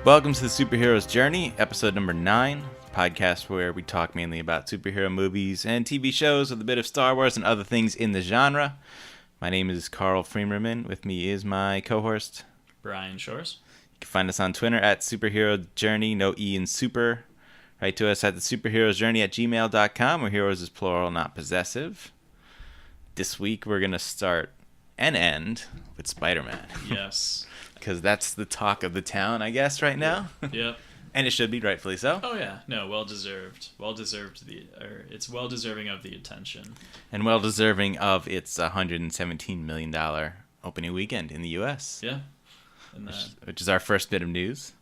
Welcome to the Superhero's Journey, episode number 9, podcast where we talk mainly about superhero movies and TV shows with a bit of Star Wars and other things in the genre. My name is Carl Freemerman. With me is my co-host, Brian Shores. You can find us on Twitter at Superhero Journey, no E in super. Write to us at the superheroesjourney at gmail.com, where heroes is plural, not possessive. This week we're going to start and end with Spider-Man. Yes. Because that's the talk of the town, I guess, right now. Yep. And it should be, rightfully so. Oh yeah, no, well deserved. It's well deserving of the attention. And well deserving of its $117 million opening weekend in the U.S. Yeah. And which is our first bit of news.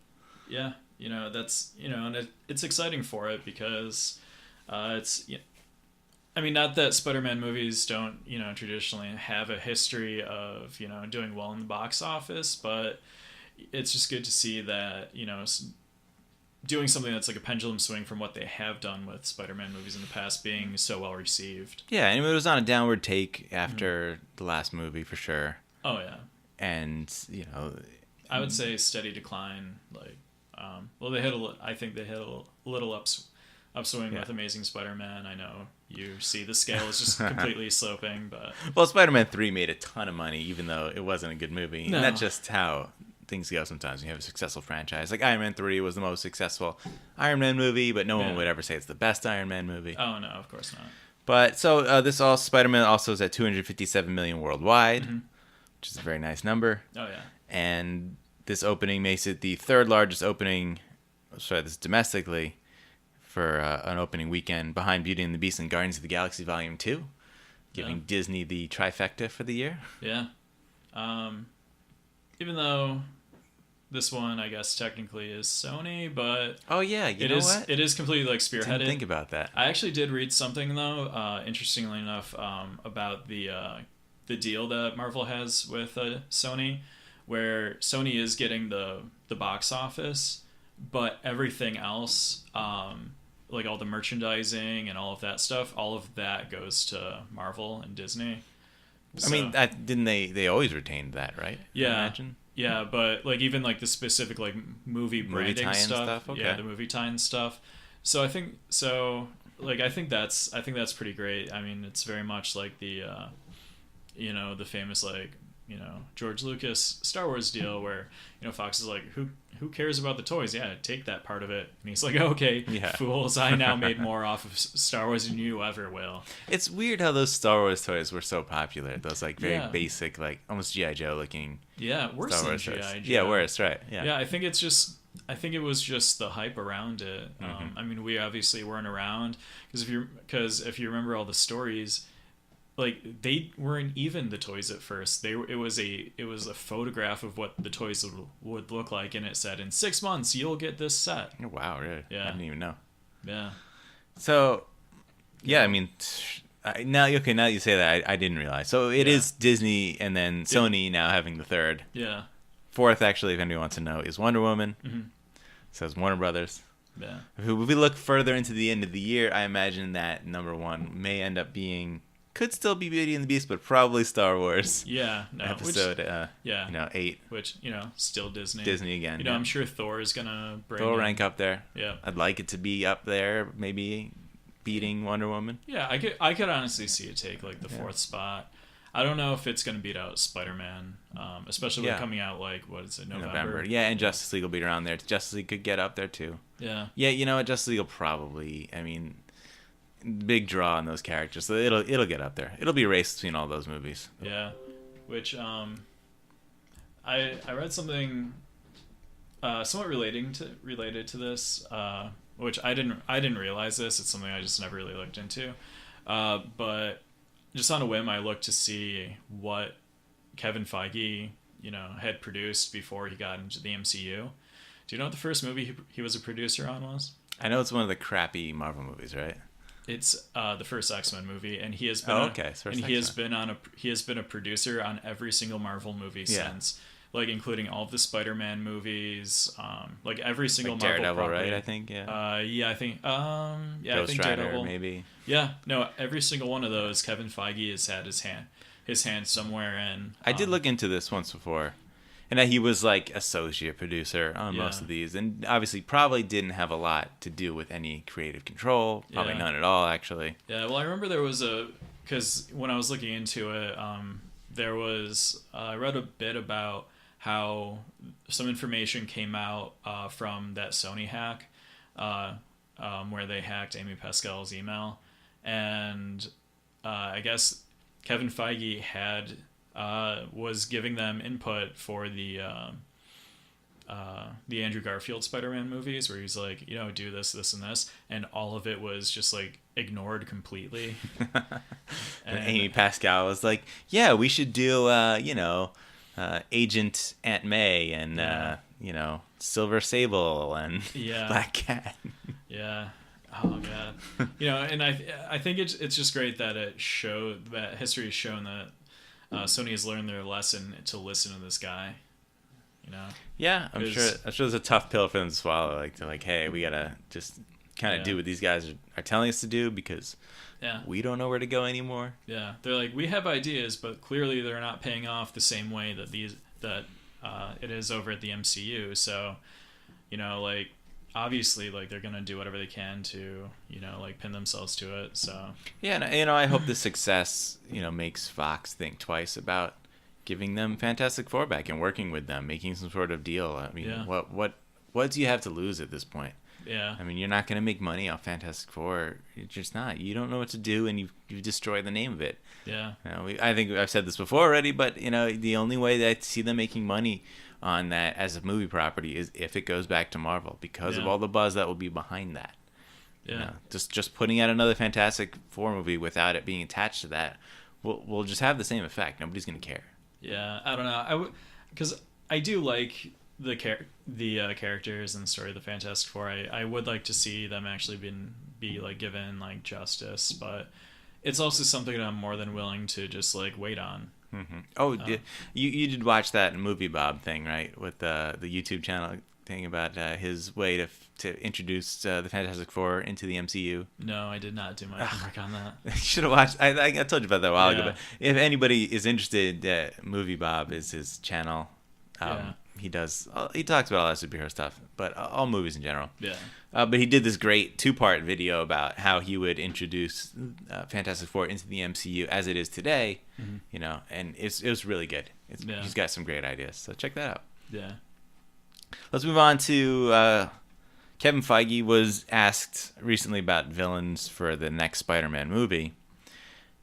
Yeah, and it's exciting for it because not that Spider-Man movies don't, traditionally have a history of, doing well in the box office, but it's just good to see that, doing something that's like a pendulum swing from what they have done with Spider-Man movies in the past being so well received. Yeah, and it was on a downward take after the last movie for sure. Oh yeah. And, I would say steady decline, I think they hit a little upswing with Amazing Spider-Man. I know you see the scale is just completely sloping, but... Well, Spider-Man 3 made a ton of money, even though it wasn't a good movie. No. And that's just how things go sometimes when you have a successful franchise. Like Iron Man 3 was the most successful Iron Man movie, but no one would ever say it's the best Iron Man movie. Oh, no, of course not. But, so Spider-Man also is at $257 million worldwide, which is a very nice number. Oh, yeah. And this opening makes it the third largest opening, this domestically, for an opening weekend behind Beauty and the Beast and Guardians of the Galaxy Volume 2, giving Disney the trifecta for the year. Yeah. Even though this one, I guess, technically is Sony, but... Oh, yeah, you know what? It is completely, spearheaded. Didn't think about that. I actually did read something, though, interestingly enough, about the deal that Marvel has with Sony, where Sony is getting the box office, but everything else... like all the merchandising and all of that stuff, all of that goes to Marvel and Disney. So, I mean, didn't they always retained that, right? Yeah. I imagine? Yeah, but even the specific movie branding stuff. Okay. Yeah, the movie tie-in stuff. So I think that's pretty great. I mean, it's very much like the the famous George Lucas Star Wars deal where Fox is like, who cares about the toys? Yeah, take that part of it. And he's like, okay, fools, I now made more off of Star Wars than you ever will. It's weird how those Star Wars toys were so popular. Those very basic, almost G.I. Joe looking. Yeah, worse than G.I. Joe. Yeah, worse, right? Yeah. Yeah, I think it was just the hype around it. I mean, we obviously weren't around because if you remember all the stories. They weren't even the toys at first. It was a photograph of what the toys would look like, and it said, "In 6 months, you'll get this set." Oh, wow, really? Yeah. I didn't even know. Yeah. So, yeah, I mean, now that you say that, I didn't realize. So it is Disney and then Sony now having the third. Yeah. Fourth, actually, if anyone wants to know, is Wonder Woman. Mm-hmm. So it's Warner Brothers. Yeah. If we look further into the end of the year, I imagine that number one may end up being. Could still be Beauty and the Beast, but probably Star Wars. Yeah, no. Episode, 8. Which, still Disney. Disney again. I'm sure Thor is gonna rank up there. Yeah. I'd like it to be up there, maybe beating Wonder Woman. Yeah, I could honestly see it take the fourth spot. I don't know if it's gonna beat out Spider-Man, especially with coming out November. Yeah, and Justice League will be around there. Justice League could get up there too. Yeah. Yeah, Justice League will probably. I mean. Big draw on those characters, so it'll get up there. It'll be a race between all those movies. Yeah, which I read something somewhat related to this, which I didn't realize this. It's something I just never really looked into, but just on a whim, I looked to see what Kevin Feige had produced before he got into the MCU. Do you know what the first movie he was a producer on was? I know it's one of the crappy Marvel movies, right? It's the first X-Men movie, and he has been he has been a producer on every single Marvel movie since, including all of the Spider-Man movies, every single Marvel Daredevil, property. right? I think I think Ghost Rider, Daredevil maybe. Yeah, no, every single one of those Kevin Feige has had his hand somewhere in. I did look into this once before, And that he was like associate producer on most of these, and obviously probably didn't have a lot to do with any creative control. Probably none at all, actually. Yeah, well, I remember there was because when I was looking into it, there was I read a bit about how some information came out from that Sony hack, where they hacked Amy Pascal's email, and I guess Kevin Feige was giving them input for the Andrew Garfield Spider-Man movies, where he's like, do this, this, and this, and all of it was just like ignored completely. And Amy Pascal was like, "Yeah, we should do, Agent Aunt May and Silver Sable and Black Cat." Yeah. Oh god. And I think it's just great that that history has shown that Sony has learned their lesson to listen to this guy. Yeah, I'm sure it's a tough pill for them to swallow. Like they're like, hey, we gotta just kind of do what these guys are telling us to do because we don't know where to go anymore. Yeah, they're like, we have ideas, but clearly they're not paying off the same way that it is over at the MCU. So, like obviously, like they're gonna do whatever they can to like pin themselves to it. So yeah, and I hope the success makes Fox think twice about giving them Fantastic Four back and working with them, making some sort of deal. I mean, what do you have to lose at this point? Yeah. I mean, you're not going to make money off Fantastic Four. You're just not. You don't know what to do, and you've destroyed the name of it. Yeah. I think I've said this before already, but the only way that I see them making money on that as a movie property is if it goes back to Marvel because of all the buzz that will be behind that. Yeah. Just putting out another Fantastic Four movie without it being attached to that will just have the same effect. Nobody's going to care. Yeah, I don't know. Because I do like the characters and the story of the Fantastic Four. I would like to see them actually be like given like justice, but it's also something that I'm more than willing to just like wait on. Mm-hmm. Oh, you did watch that movie Bob thing, right? With the YouTube channel thing about his way to introduce the Fantastic Four into the MCU. No, I did not do my homework on that. You should have watched. I told you about that a while ago. But if anybody is interested, Movie Bob is his channel. He talks about all that superhero stuff, but all movies in general. Yeah. But he did this great 2-part video about how he would introduce Fantastic Four into the MCU as it is today. Mm-hmm. And it was really good. He's got some great ideas, so check that out. Yeah. Let's move on to Kevin Feige was asked recently about villains for the next Spider-Man movie.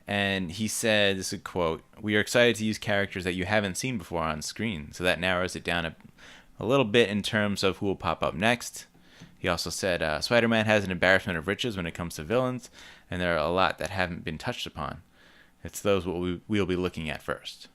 And he said, this is a quote, "We are excited to use characters that you haven't seen before on screen. So that narrows it down a little bit in terms of who will pop up next." He also said, "Spider-Man has an embarrassment of riches when it comes to villains, and there are a lot that haven't been touched upon. It's those what we'll be looking at first."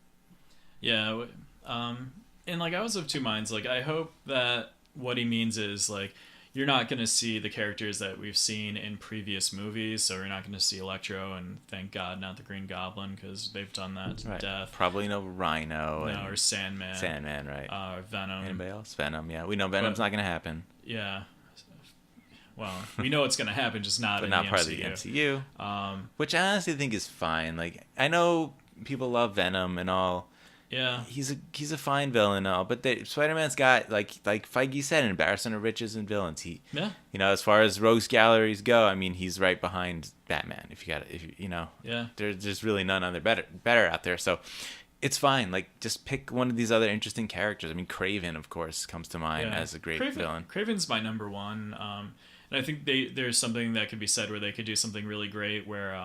Yeah, and like I was of two minds. Like I hope that what he means is like you're not going to see the characters that we've seen in previous movies. So you're not going to see Electro, and thank God not the Green Goblin, because they've done that to death. Probably no Rhino. No, or Sandman. Sandman, right. Or Venom. Anybody else? Venom, yeah. We know Venom's not going to happen. Yeah. Well, we know it's going to happen, just not in not the part MCU. of the MCU. Which I honestly think is fine. Like, I know people love Venom and all. Yeah, he's a fine villain and all, but Spider-Man's got like Feige said, an embarrassment of riches and villains. As far as rogues galleries go, I mean, he's right behind Batman. There's really none other better out there. So it's fine. Like, just pick one of these other interesting characters. I mean, Kraven, of course, comes to mind as a great villain. Kraven's my number one, and I think there's something that could be said where they could do something really great where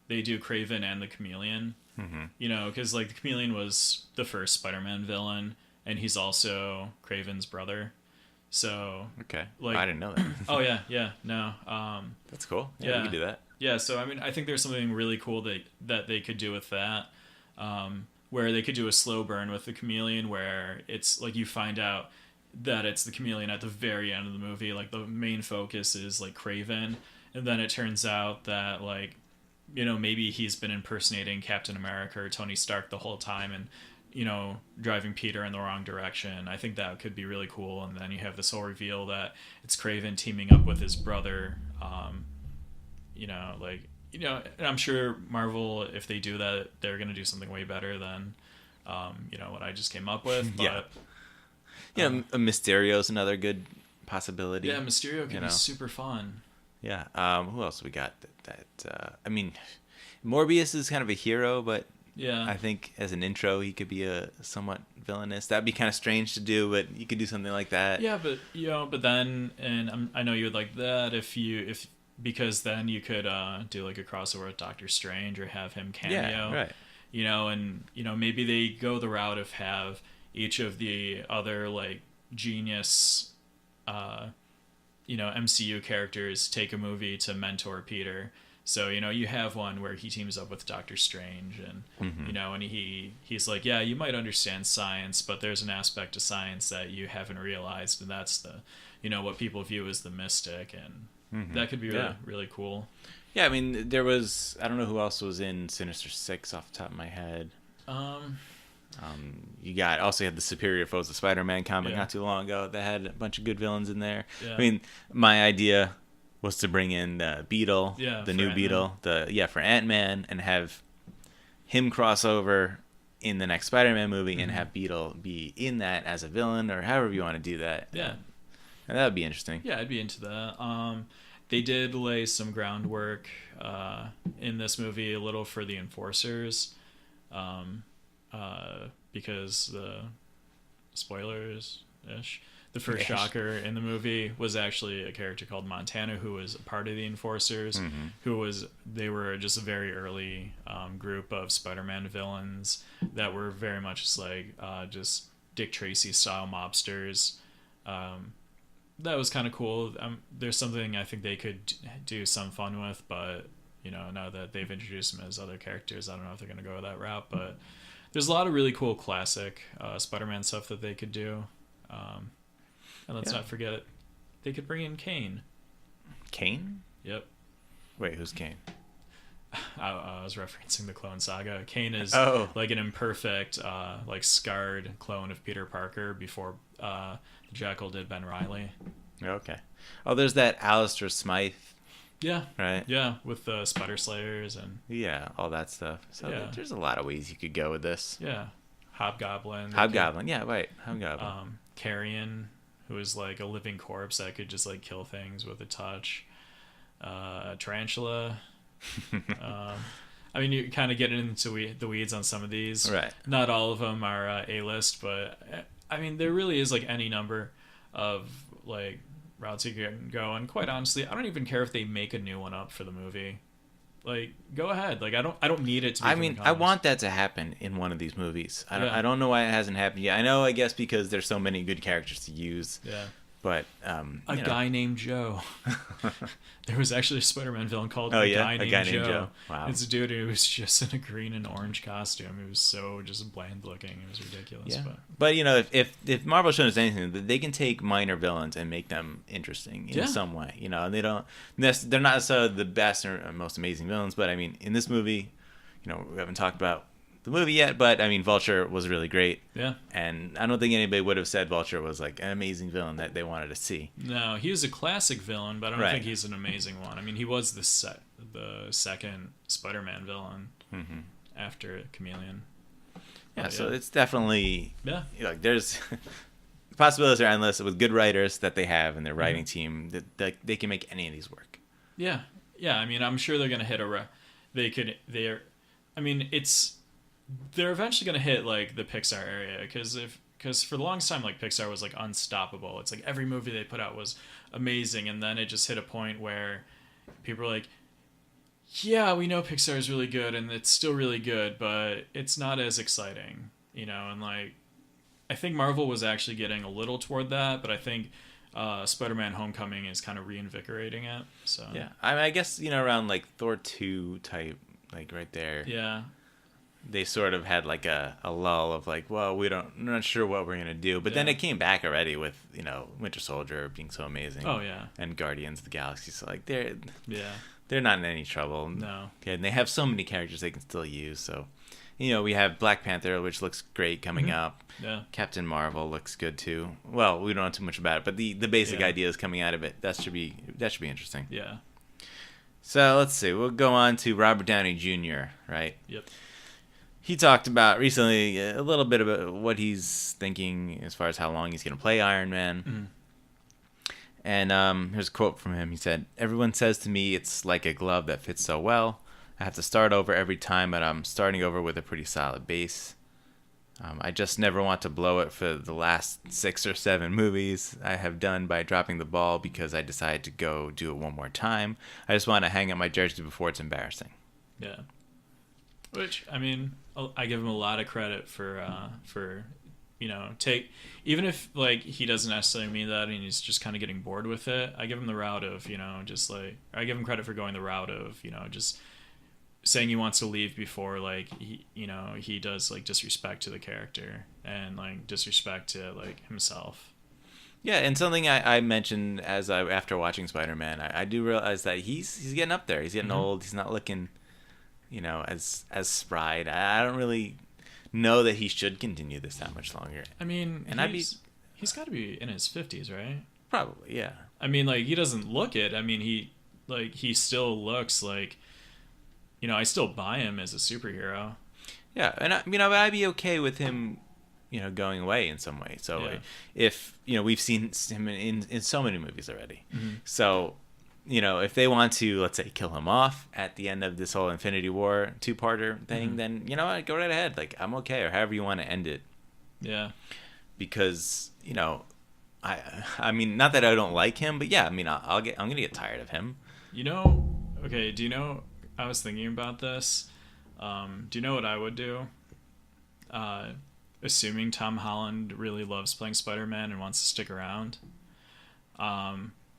they do Kraven and the Chameleon. Mm-hmm. Because like the Chameleon was the first Spider-Man villain, and he's also Kraven's brother. So okay, like I didn't know that. Oh yeah, no. That's cool. Yeah, we could do that. Yeah, so I mean, I think there's something really cool that they could do with that, where they could do a slow burn with the Chameleon, where it's like you find out that it's the Chameleon at the very end of the movie. Like the main focus is like Kraven, and then it turns out that like, maybe he's been impersonating Captain America or Tony Stark the whole time and, driving Peter in the wrong direction. I think that could be really cool. And then you have this whole reveal that it's Kraven teaming up with his brother. And I'm sure Marvel, if they do that, they're going to do something way better than what I just came up with. But Yeah. A Mysterio's another good possibility. yeah, Mysterio could be super fun. Yeah. Who else we got? I mean, Morbius is kind of a hero, but Yeah, I think as an intro, he could be a somewhat villainous. That'd be kind of strange to do, but you could do something like that. yeah, but but then, and I know you would like that because then you could do like a crossover with Doctor Strange or have him cameo. Yeah, right. And maybe they go the route of have each of the other like genius MCU characters take a movie to mentor Peter. So you have one where he teams up with Doctor Strange, and and he's like, yeah, you might understand science, but there's an aspect to science that you haven't realized, and that's the what people view as the mystic, and that could be really, really cool. Yeah, I mean, there was, I don't know who else was in Sinister Six off the top of my head. You also had the Superior Foes of Spider-Man comic not too long ago that had a bunch of good villains in there. Yeah. I mean, my idea was to bring in the Beetle, the new Ant-Man. Beetle, for Ant-Man, and have him cross over in the next Spider-Man movie and have Beetle be in that as a villain, or however you want to do that. Yeah. And that would be interesting. Yeah, I'd be into that. They did lay some groundwork in this movie a little for the Enforcers, because the spoilers-ish, the first Shocker in the movie was actually a character called Montana, who was a part of the Enforcers, they were just a very early group of Spider-Man villains that were very much just like just Dick Tracy style mobsters. That was kind of cool. There's something I think they could do some fun with, but now that they've introduced them as other characters, I don't know if they're going to go that route. But there's a lot of really cool classic Spider-Man stuff that they could do. And let's not forget, they could bring in Kane. Kane? Yep. Wait, who's Kane? I was referencing the Clone Saga. Kane is like an imperfect, like scarred clone of Peter Parker before Jekyll did Ben Reilly. Okay. Oh, there's that Alistair Smythe. Yeah. Right? Yeah, with the Spider Slayers and... Yeah, all that stuff. So there's a lot of ways you could go with this. Yeah. Hobgoblin. Yeah, right. Hobgoblin. Carrion, who is like a living corpse that could just like kill things with a touch. Tarantula. I mean, you're kind of getting into the weeds on some of these. Right. Not all of them are A-list, but I mean, there really is like any number of like routes you can go. And quite honestly, I don't even care if they make a new one up for the movie. Like, go ahead. Like, I don't need it to be. I mean, I want that to happen in one of these movies. I don't know why it hasn't happened yet. I guess because there's so many good characters to use. Yeah. But a guy named Joe. There was actually a Spider-Man villain called a guy named Joe. Wow. It's a dude who was just in a green and orange costume. It was so just bland looking. It was ridiculous. Yeah. But if Marvel shows us anything, they can take minor villains and make them interesting in some way. And they're not necessarily the best or most amazing villains. But I mean, in this movie, we haven't talked about the movie yet, but I mean, Vulture was really great. Yeah. And I don't think anybody would have said Vulture was like an amazing villain that they wanted to see. No, he was a classic villain, but I don't think he's an amazing one. I mean, he was the second Spider-Man villain after Chameleon. Yeah, so it's definitely like there's the possibilities are endless with good writers that they have in their writing team that they can make any of these work. Yeah. I mean, I'm sure they're gonna hit they're eventually going to hit like the Pixar area because for the longest time like Pixar was like unstoppable. It's like every movie they put out was amazing, and then it just hit a point where people were like, yeah, we know Pixar is really good and it's still really good, but it's not as exciting, and like I think Marvel was actually getting a little toward that, but I think Spider-Man Homecoming is kind of reinvigorating it. So yeah, I guess around like Thor 2 type, like right there. Yeah. They sort of had like a lull of like, well, we're not sure what we're gonna do, but then it came back already with Winter Soldier being so amazing. Oh yeah. And Guardians of the Galaxy, so like they're they're not in any trouble. No. And they have so many characters they can still use. So, we have Black Panther, which looks great coming up. Yeah. Captain Marvel looks good too. Well, we don't know too much about it, but the basic ideas coming out of it that should be interesting. Yeah. So let's see. We'll go on to Robert Downey Jr. Right. Yep. he talked about recently a little bit about what he's thinking as far as how long he's going to play Iron Man. Mm-hmm. And here's a quote from him. He said, "Everyone says to me it's like a glove that fits so well. I have to start over every time, but I'm starting over with a pretty solid base. I just never want to blow it for the last 6 or 7 movies I have done by dropping the ball because I decided to go do it one more time. I just want to hang up my jersey before it's embarrassing." Yeah. Which, I mean, I give him a lot of credit for even if like he doesn't necessarily mean that and he's just kind of getting bored with it, I give him the route of, just like, I give him credit for going the route of, just saying he wants to leave before like he does like disrespect to the character and like disrespect to like himself. Yeah, and something I mentioned after watching Spider-Man, I do realize that he's getting up there. He's getting old. He's not looking, as spry. I don't really know that he should continue this that much longer. I mean, and he's got to be in his 50s, right? Probably, yeah. I mean, like, he doesn't look it. I mean, he still looks like, I still buy him as a superhero. Yeah, and I'd be okay with him, going away in some way. So if we've seen him in so many movies already, so if they want to, let's say, kill him off at the end of this whole Infinity War 2-parter thing, then go right ahead. Like, I'm okay, or however you want to end it. Yeah. Because I mean, not that I don't like him, but yeah, I mean, I'm gonna get tired of him. Okay. Do you know? I was thinking about this. Do you know what I would do? Assuming Tom Holland really loves playing Spider-Man and wants to stick around.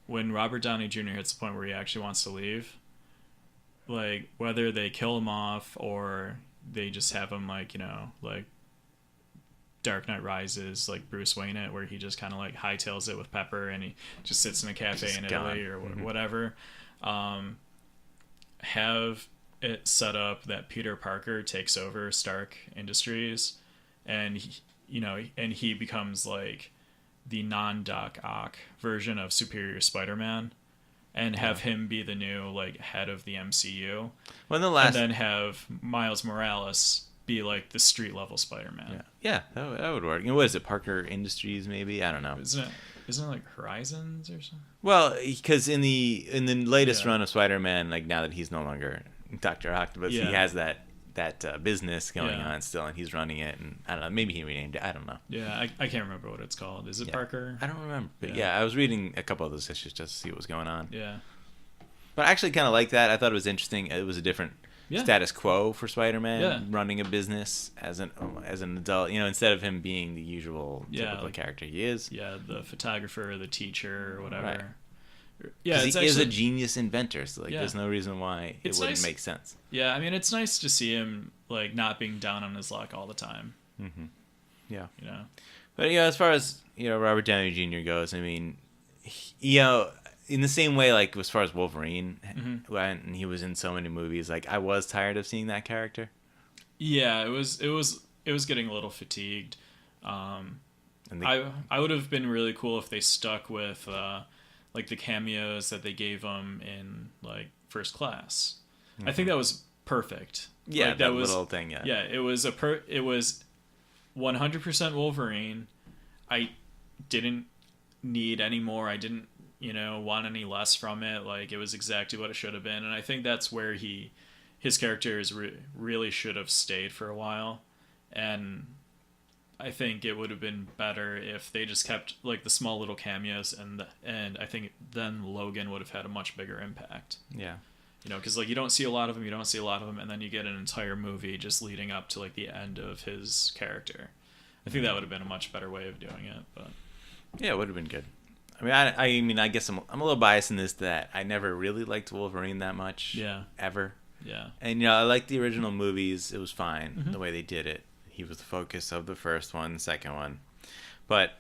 When Robert Downey Jr. hits the point where he actually wants to leave, like, whether they kill him off or they just have him like Dark Knight Rises, like Bruce Wayne it, where he just kind of like hightails it with Pepper and he just sits in a cafe in Italy or whatever. Have it set up that Peter Parker takes over Stark Industries, and he becomes like the non-Doc Ock version of Superior Spider-Man, and have him be the new like head of the MCU. And then have Miles Morales be like the street level Spider-Man. Yeah, that would work. What is it, Parker Industries maybe? I don't know. Isn't it like Horizons or something? Well, because in the latest run of Spider-Man, like now that he's no longer Dr. Octopus, he has that business going on still, and he's running it, and I don't know, maybe he renamed it, I don't know. Yeah, I can't remember what it's called. Is it Parker? I don't remember, but I was reading a couple of those issues just to see what was going on. Yeah. But I actually kind of like that. I thought it was interesting. It was a different status quo for Spider-Man, running a business as an adult, instead of him being the usual typical character he is. Yeah, the photographer, the teacher, or whatever. Right. Yeah, he is a genius inventor, so there's no reason why it wouldn't make sense. Yeah, I mean, it's nice to see him like not being down on his luck all the time. Mm-hmm. Yeah. But as far as Robert Downey Jr. goes, I mean, in the same way, like as far as Wolverine, when he was in so many movies, like I was tired of seeing that character. Yeah, it was getting a little fatigued. I would have been really cool if they stuck with like the cameos that they gave him in like First Class. I think that was perfect. Yeah, like, that little thing. Yeah. Yeah, it was it was 100% Wolverine. I didn't need any more. I didn't want any less from it. Like, it was exactly what it should have been, and I think that's where his character really should have stayed for a while. And I think it would have been better if they just kept like the small little cameos, and I think then Logan would have had a much bigger impact. Yeah. Because like you don't see a lot of him, and then you get an entire movie just leading up to like the end of his character. I think that would have been a much better way of doing it, but yeah, it would have been good. I mean, I guess I'm a little biased in this that I never really liked Wolverine that much. Yeah. Ever. Yeah. And I liked the original movies. It was fine the way they did it. He was the focus of the first one, the second one, but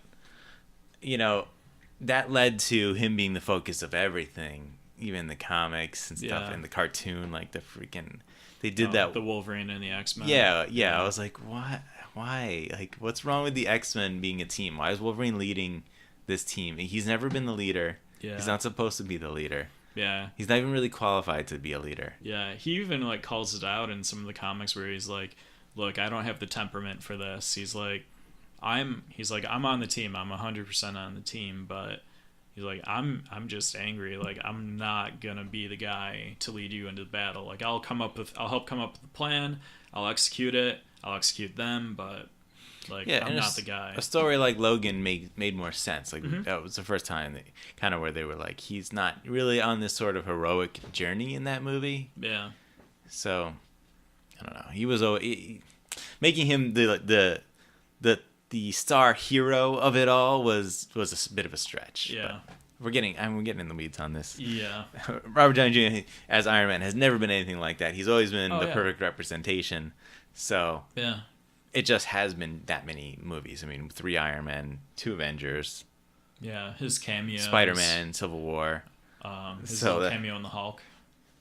that led to him being the focus of everything, even the comics and stuff, and the cartoon, like the freaking. They did that. The Wolverine and the X-Men. Yeah. I was like, what? Why? Like, what's wrong with the X-Men being a team? Why is Wolverine leading this team? He's never been the leader. Yeah. He's not supposed to be the leader. Yeah. He's not even really qualified to be a leader. Yeah. He even like calls it out in some of the comics where he's like, look, I don't have the temperament for this. He's like, I'm on the team. I'm 100% on the team, but he's like, I'm just angry. Like, I'm not gonna be the guy to lead you into the battle. Like, I'll help come up with a plan. I'll execute it. I'll execute them, but like, Yeah, I'm and not the guy. a story like Logan made more sense. Like that was the first time that kind of where they were like, he's not really on this sort of heroic journey in that movie. Yeah. So I don't know. He was making him the star hero of it all was a bit of a stretch. Yeah. But we're getting in the weeds on this. Yeah. Robert Downey Jr. as Iron Man has never been anything like that. He's always been the yeah. perfect representation. So Yeah. it just has been that many movies. I mean, 3 Iron Man, 2 Avengers, Yeah. His cameo. Spider-Man, Civil War. His So little cameo in the Hulk.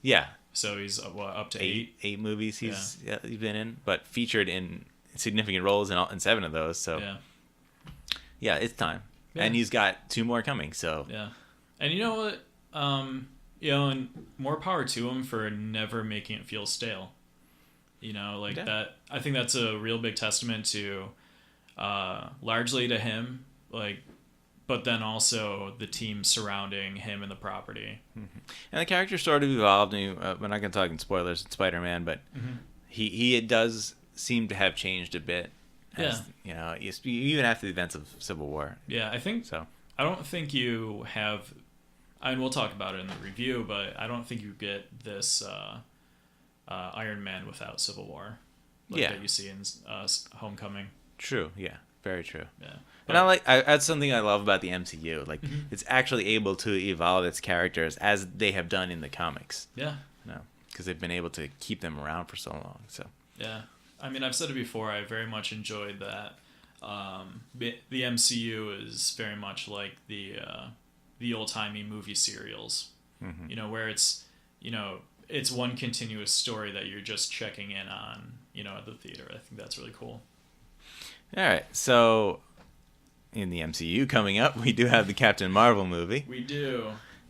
Yeah, So he's up to 8. 8 movies he's been in, but featured in significant roles in 7 of those. So yeah, it's time. Yeah. And he's got 2 more coming. So Yeah. And you know what? And more power to him for never making it feel stale. That. I think that's a real big testament to, largely to him, but then also the team surrounding him and the property. Mm-hmm. And the character sort of evolved. We're not going to talk in spoilers in Spider-Man, but he does seem to have changed a bit. Even after the events of Civil War. Yeah, I think so. I don't think you have, and we'll talk about it in the review, but I don't think you get this Iron Man without Civil War. That you see in Homecoming. True. Yeah. Very true. Yeah. And that's something I love about the MCU. Like, it's actually able to evolve its characters as they have done in the comics. Yeah. Because they've been able to keep them around for so long. So. Yeah. I mean, I've said it before. I very much enjoyed that. The MCU is very much like the old timey movie serials. Where it's one continuous story that you're just checking in on. At the theater. I think that's really cool. All right, so in the MCU coming up, we do have the Captain Marvel movie. We do.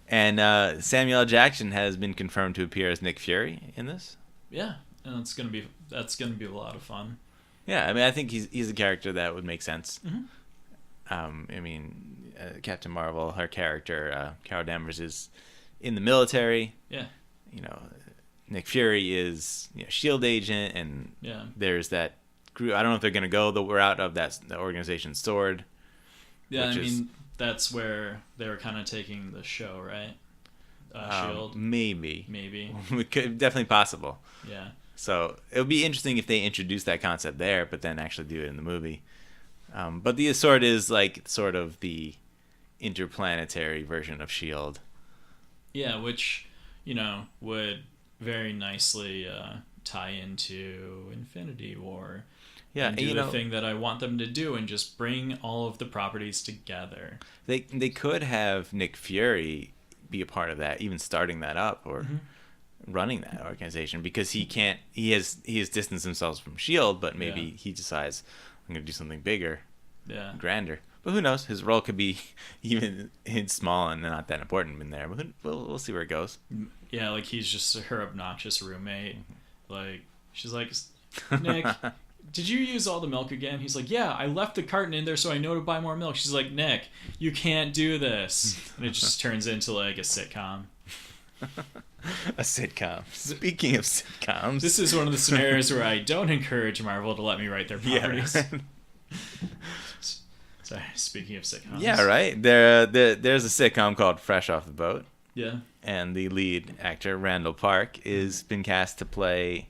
And Samuel L. Jackson has been confirmed to appear as Nick Fury in this. Yeah, and that's gonna be a lot of fun. Yeah, I mean, I think he's a character that would make sense. Mm-hmm. Captain Marvel, her character, Carol Danvers, is in the military. Yeah. Nick Fury is SHIELD agent, and there's that group. I don't know if they're going to go the route of the organization SWORD. Yeah, that's where they were kind of taking the show, right? SHIELD. Maybe. Definitely possible. Yeah. So it would be interesting if they introduce that concept there, but then actually do it in the movie. But the SWORD is like sort of the interplanetary version of SHIELD. Yeah, which would very nicely tie into Infinity War. Yeah, and do the thing that I want them to do and just bring all of the properties together. They could have Nick Fury be a part of that, even starting that up or running that organization, because he has distanced himself from SHIELD, but maybe he decides I'm going to do something bigger, grander. But who knows? His role could be even small and not that important in there. But we'll see where it goes. Yeah, like he's just her obnoxious roommate. Like she's like, Nick, did you use all the milk again? He's like, yeah, I left the carton in there so I know to buy more milk. She's like, Nick, you can't do this. And it just turns into like a sitcom. A sitcom. Speaking of sitcoms, this is one of the scenarios where I don't encourage Marvel to let me write their properties. Yeah. Sorry, speaking of sitcoms. Yeah, right. There's a sitcom called Fresh Off the Boat. Yeah. And the lead actor, Randall Park, is been cast to play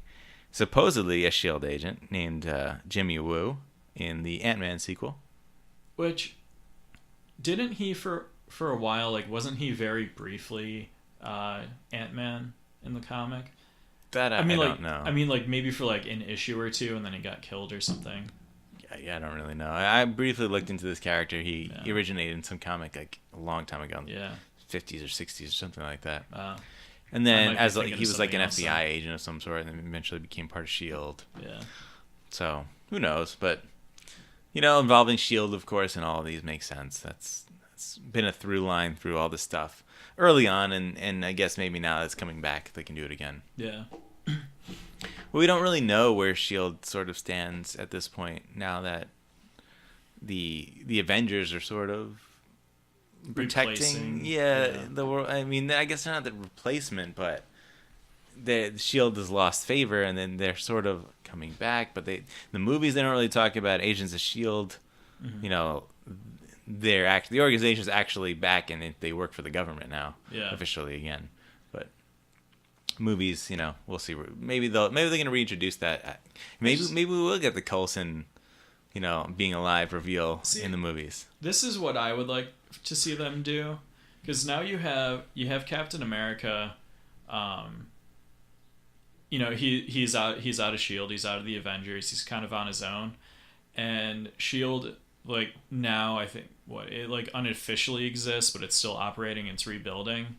supposedly a SHIELD agent named Jimmy Woo in the Ant-Man sequel. Which, didn't he for a while, like, wasn't he very briefly Ant-Man in the comic? That I don't know. I mean, like, maybe for like an issue or two and then he got killed or something. Yeah, I don't really know. I briefly looked into this character. He originated in some comic like a long time ago. Yeah. 50s or 60s or something like that. And then he was like an FBI else, agent of some sort, and then eventually became part of SHIELD. Yeah. So who knows? But involving SHIELD, of course, in all of these makes sense. That's been a through line through all this stuff early on, and I guess maybe now it's coming back, they can do it again. Yeah. Well, we don't really know where Shield sort of stands at this point now that the Avengers are sort of protecting the world. I mean, I guess they're not the replacement, but the Shield has lost favor, and then they're sort of coming back. But the movies, they don't really talk about Agents of Shield. Mm-hmm. You know, the organization's actually back, and they work for the government now, officially again. But movies, you know, we'll see. Maybe they're gonna reintroduce that. Maybe we will get the Coulson, you know, being alive reveal in the movies. This is what I would like to see them do, because now you have Captain America. You know, he's out of Shield. He's out of the Avengers. He's kind of on his own, and Shield, like, now I think it like unofficially exists, but it's still operating. It's rebuilding.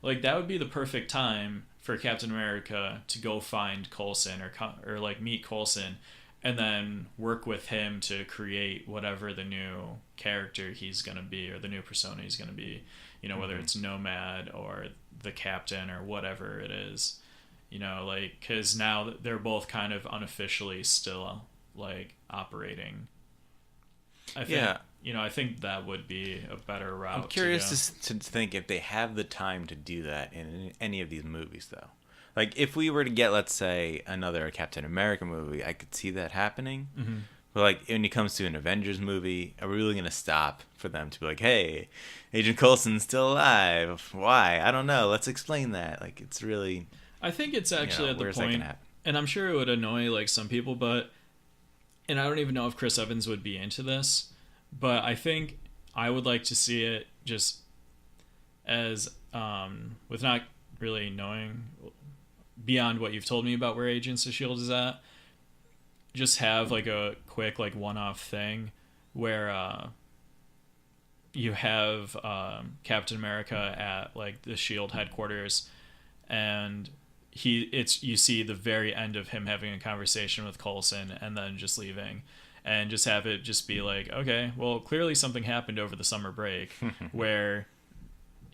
Like, that would be the perfect time for Captain America to go find Coulson or like meet Coulson, and then work with him to create whatever the new character he's gonna be, or the new persona he's gonna be. You know, whether it's Nomad or the Captain or whatever it is. You know, like, because now they're both kind of unofficially still like operating. I think, you know, I think that would be a better route. I'm curious to think if they have the time to do that in any of these movies, though. Like, if we were to get, let's say, another Captain America movie, I could see that happening. Mm-hmm. But, like, when it comes to an Avengers movie, are we really going to stop for them to be like, hey, Agent Coulson's still alive? Why? I don't know. Let's explain that. Like, it's really... I think it's actually at the point, and I'm sure it would annoy, like, some people, but... And I don't even know if Chris Evans would be into this, but I think I would like to see it just as, with not really knowing beyond what you've told me about where Agents of S.H.I.E.L.D. is at, just have like a quick like one-off thing where you have Captain America at like the S.H.I.E.L.D. headquarters, and you see the very end of him having a conversation with Coulson and then just leaving, and just have it just be like, okay, well, clearly something happened over the summer break where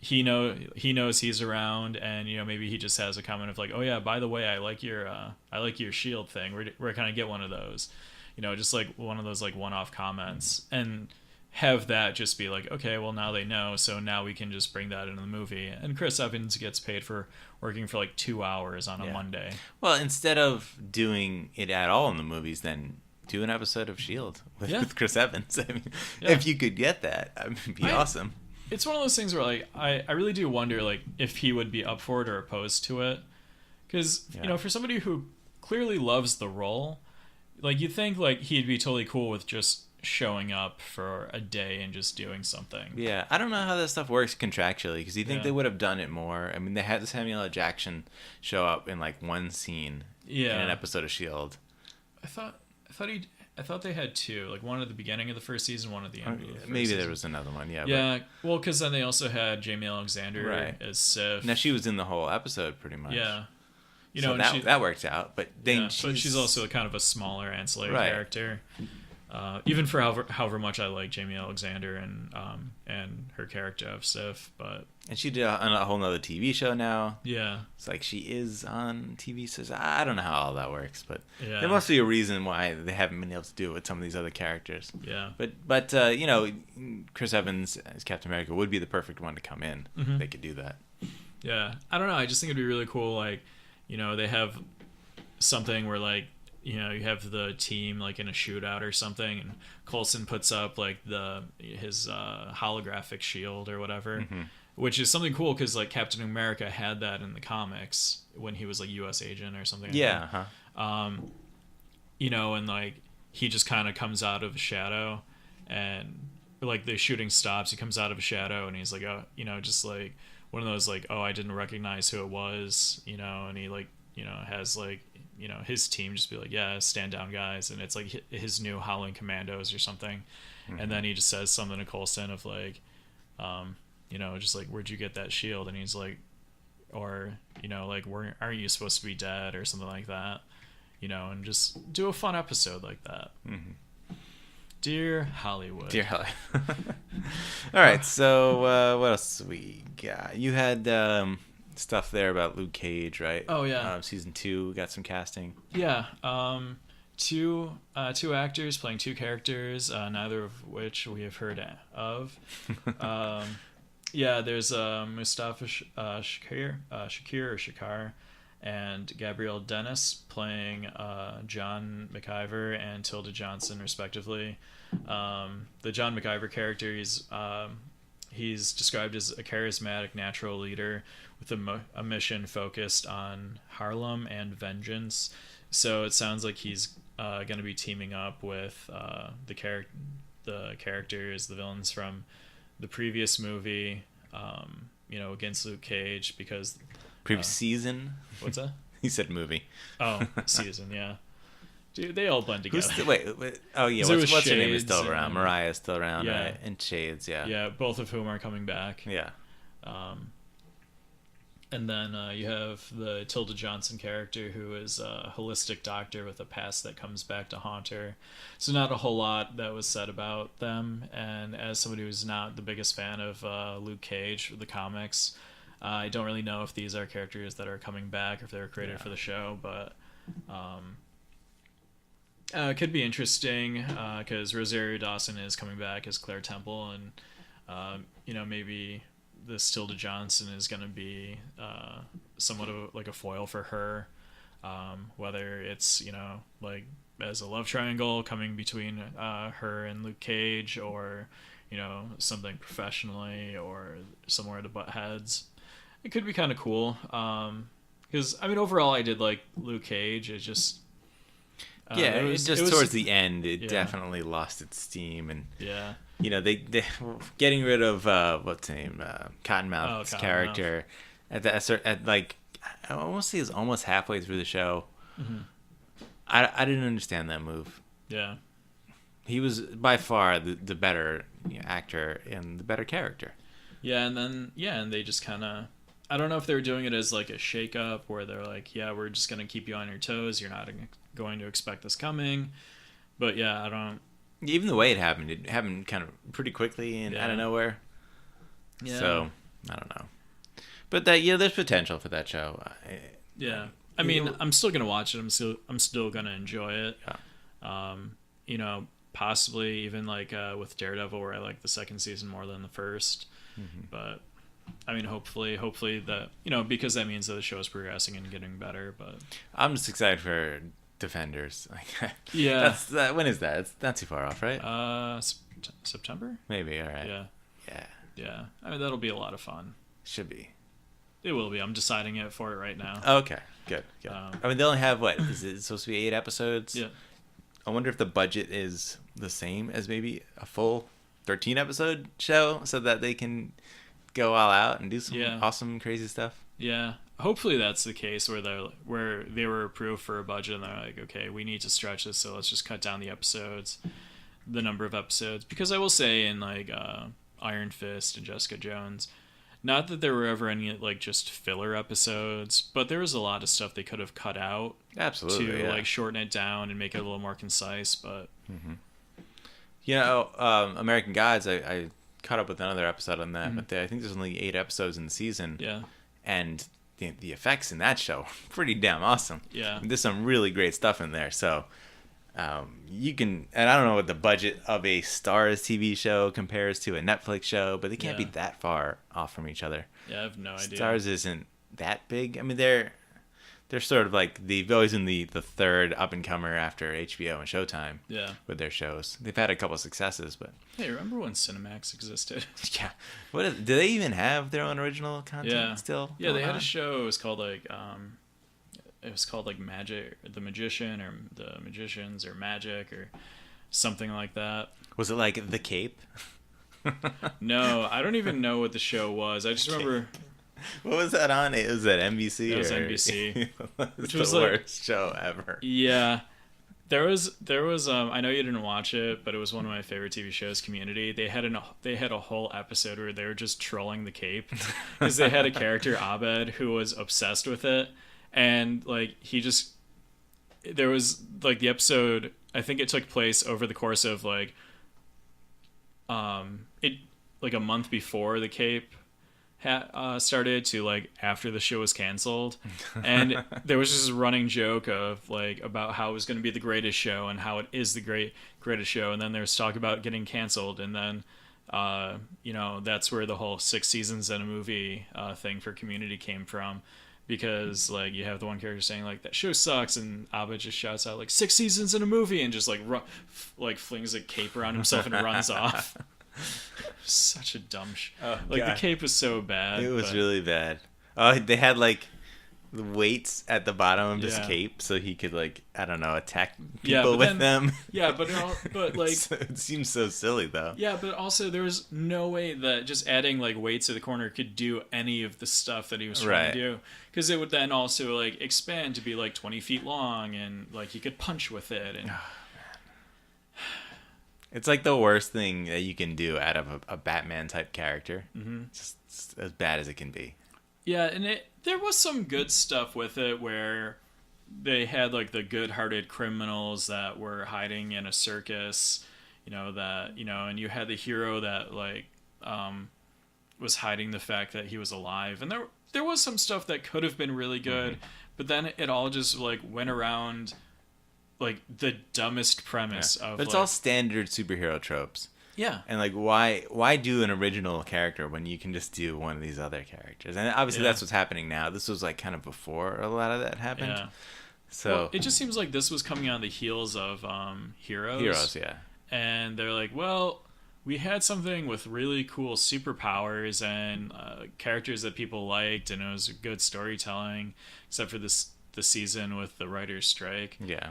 he knows he's around, and, you know, maybe he just has a comment of like, oh yeah, by the way, I like your shield thing. We're kind of get one of those, you know, just like one of those like one-off comments, and have that just be like, okay, well, now they know, so now we can just bring that into the movie. And Chris Evans gets paid for working for like 2 hours on a Monday. Well, instead of doing it at all in the movies, then do an episode of S.H.I.E.L.D. with Chris Evans. I mean, if you could get that, I mean, it'd be awesome. It's one of those things where, like, I really do wonder, like, if he would be up for it or opposed to it. Because, you know, for somebody who clearly loves the role, like, you'd think, like, he'd be totally cool with just showing up for a day and just doing something. Yeah, I don't know how that stuff works contractually, because you think they would have done it more. I mean, they had Samuel L. Jackson show up in, like, one scene in an episode of S.H.I.E.L.D. I thought they had two, like one at the beginning of the first season, one at the end of the first maybe season. There was another one, yeah. Well, because then they also had Jamie Alexander as Sif. Now she was in the whole episode, pretty much. Yeah, you know, so that worked out. But then she's also kind of a smaller ancillary character. Even for however much I like Jamie Alexander and her character of Sif, and she did a whole nother TV show now. Yeah, it's like she is on TV. So I don't know how all that works, but there must be a reason why they haven't been able to do it with some of these other characters. Yeah, but you know, Chris Evans as Captain America would be the perfect one to come in. If they could do that. Yeah, I don't know. I just think it'd be really cool. Like, you know, they have something where, like, you know, you have the team like in a shootout or something, and Coulson puts up like his holographic shield or whatever, which is something cool because like Captain America had that in the comics when he was like U.S. agent or something. Yeah. You know, and like he just kind of comes out of a shadow, and like the shooting stops. He comes out of a shadow, and he's like, oh, you know, just like one of those like, oh, I didn't recognize who it was, you know, and he like, you know, has like, you know, his team just be like, yeah, stand down, guys, and it's like his new Howling Commandos or something, and then he just says something to Coulson of like, you know, just like, where'd you get that shield? And he's like, or, you know, like, aren't you supposed to be dead or something like that, you know, and just do a fun episode like that. Dear Hollywood. Dear Hollywood. All right, so what else we got? You had stuff there about Luke Cage, right? Oh, yeah. Season 2 got some casting. Yeah. Two actors playing two characters, neither of which we have heard of. Yeah, there's Mustafa Shakir, and Gabrielle Dennis playing John McIver and Tilda Johnson, respectively. The John McIver character, he's described as a charismatic natural leader with a mission focused on Harlem and vengeance. So it sounds like he's going to be teaming up with the characters, the villains from the previous movie, against Luke Cage, because Previous season. What's that? He said movie. Oh, season, yeah. Dude, they all blend together. Wait. Oh yeah. What's her name is still around? Mariah's still around, yeah. Right? And Shades, yeah. Yeah, both of whom are coming back. Yeah. And then you have the Tilda Johnson character, who is a holistic doctor with a past that comes back to haunt her. So not a whole lot that was said about them. And as somebody who's not the biggest fan of Luke Cage, the comics, I don't really know if these are characters that are coming back or if they were created for the show. But it could be interesting because Rosario Dawson is coming back as Claire Temple. And, maybe this Tilda Johnson is going to be somewhat of like a foil for her, whether it's like as a love triangle coming between her and Luke Cage, or something professionally, or somewhere to butt heads. It could be kind of cool, because overall I did like Luke Cage. It just it was towards the end it definitely lost its steam, and they getting rid of what's his name, Cottonmouth's character at like I almost say it's almost halfway through the show. Mm-hmm. I didn't understand that move. Yeah, he was by far the better actor and the better character. Yeah, and they just kind of, I don't know if they were doing it as like a shake-up where they're like, yeah, we're just going to keep you on your toes. You're not going to expect this coming. But yeah, I don't. Even the way it happened kind of pretty quickly and out of nowhere. Yeah. So, I don't know. But there's potential for that show. I'm still going to watch it. I'm still going to enjoy it. Yeah. Possibly even like with Daredevil, where I like the second season more than the first. Mm-hmm. But hopefully that, because that means that the show is progressing and getting better. But I'm just excited for Defenders. Yeah. When is that? It's not too far off, right? September? Maybe. All right. Yeah. That'll be a lot of fun. Should be. It will be. I'm deciding it for it right now. Okay. Good. They only have is it supposed to be 8 episodes? Yeah. I wonder if the budget is the same as maybe a full 13 episode show, so that they can go all out and do some awesome, crazy stuff. Yeah. Hopefully that's the case where they were approved for a budget and they're like, okay, we need to stretch this, so let's just cut down the number of episodes. Because I will say in like Iron Fist and Jessica Jones, not that there were ever any like just filler episodes, but there was a lot of stuff they could have cut out. Absolutely. To like shorten it down and make it a little more concise. But American Gods, I caught up with another episode on that, but I think there's only 8 episodes in the season. Yeah. And the effects in that show are pretty damn awesome. Yeah. There's some really great stuff in there. So you can, and I don't know what the budget of a Starz TV show compares to a Netflix show, but they can't be that far off from each other. Yeah, I have no idea. Starz isn't that big. They're sort of like they've always been the third up and comer after HBO and Showtime. Yeah. With their shows, they've had a couple of successes, but hey, remember when Cinemax existed? Yeah. Do they even have their own original content still? Yeah, they had a show. It was called like Magic, The Magician, or The Magicians, or Magic, or something like that. Was it like The Cape? No, I don't even know what the show was. I just remember. What was that on? It was at NBC. It was NBC. Which was the worst show ever. Yeah. There was I know you didn't watch it, but it was one of my favorite TV shows, Community. They had a whole episode where they were just trolling the Cape because they had a character, Abed, who was obsessed with it, and like there was like the episode, I think it took place over the course of like a month before the Cape started to like after the show was canceled, and there was this running joke of like about how it was going to be the greatest show and how it is the greatest show, and then there was talk about getting canceled, and then that's where the whole 6 seasons in a movie thing for Community came from, because like you have the one character saying like that show sucks, and Abba just shouts out like 6 seasons in a movie and just like flings a cape around himself and runs off. Such a dumb like God. The cape was so bad. It was really bad. Oh, they had like the weights at the bottom of his cape so he could like, I don't know, attack people with them. Yeah, but like it seems so silly though. Yeah, but also there was no way that just adding like weights to the corner could do any of the stuff that he was trying to do, because it would then also like expand to be like 20 feet long, and like he could punch with it, and it's like the worst thing that you can do out of a Batman type character. Mm-hmm. Just as bad as it can be. Yeah, and there was some good stuff with it where they had like the good-hearted criminals that were hiding in a circus, and you had the hero that like was hiding the fact that he was alive, and there was some stuff that could have been really good, mm-hmm. but then it all just like went around like the dumbest premise of. But it's like, all standard superhero tropes. Yeah. And like why do an original character when you can just do one of these other characters? And obviously that's what's happening now. This was like kind of before a lot of that happened. Yeah. So it just seems like this was coming on the heels of Heroes. Heroes, yeah. And they're like, well, we had something with really cool superpowers and characters that people liked, and it was good storytelling, except for the season with the writer's strike. Yeah.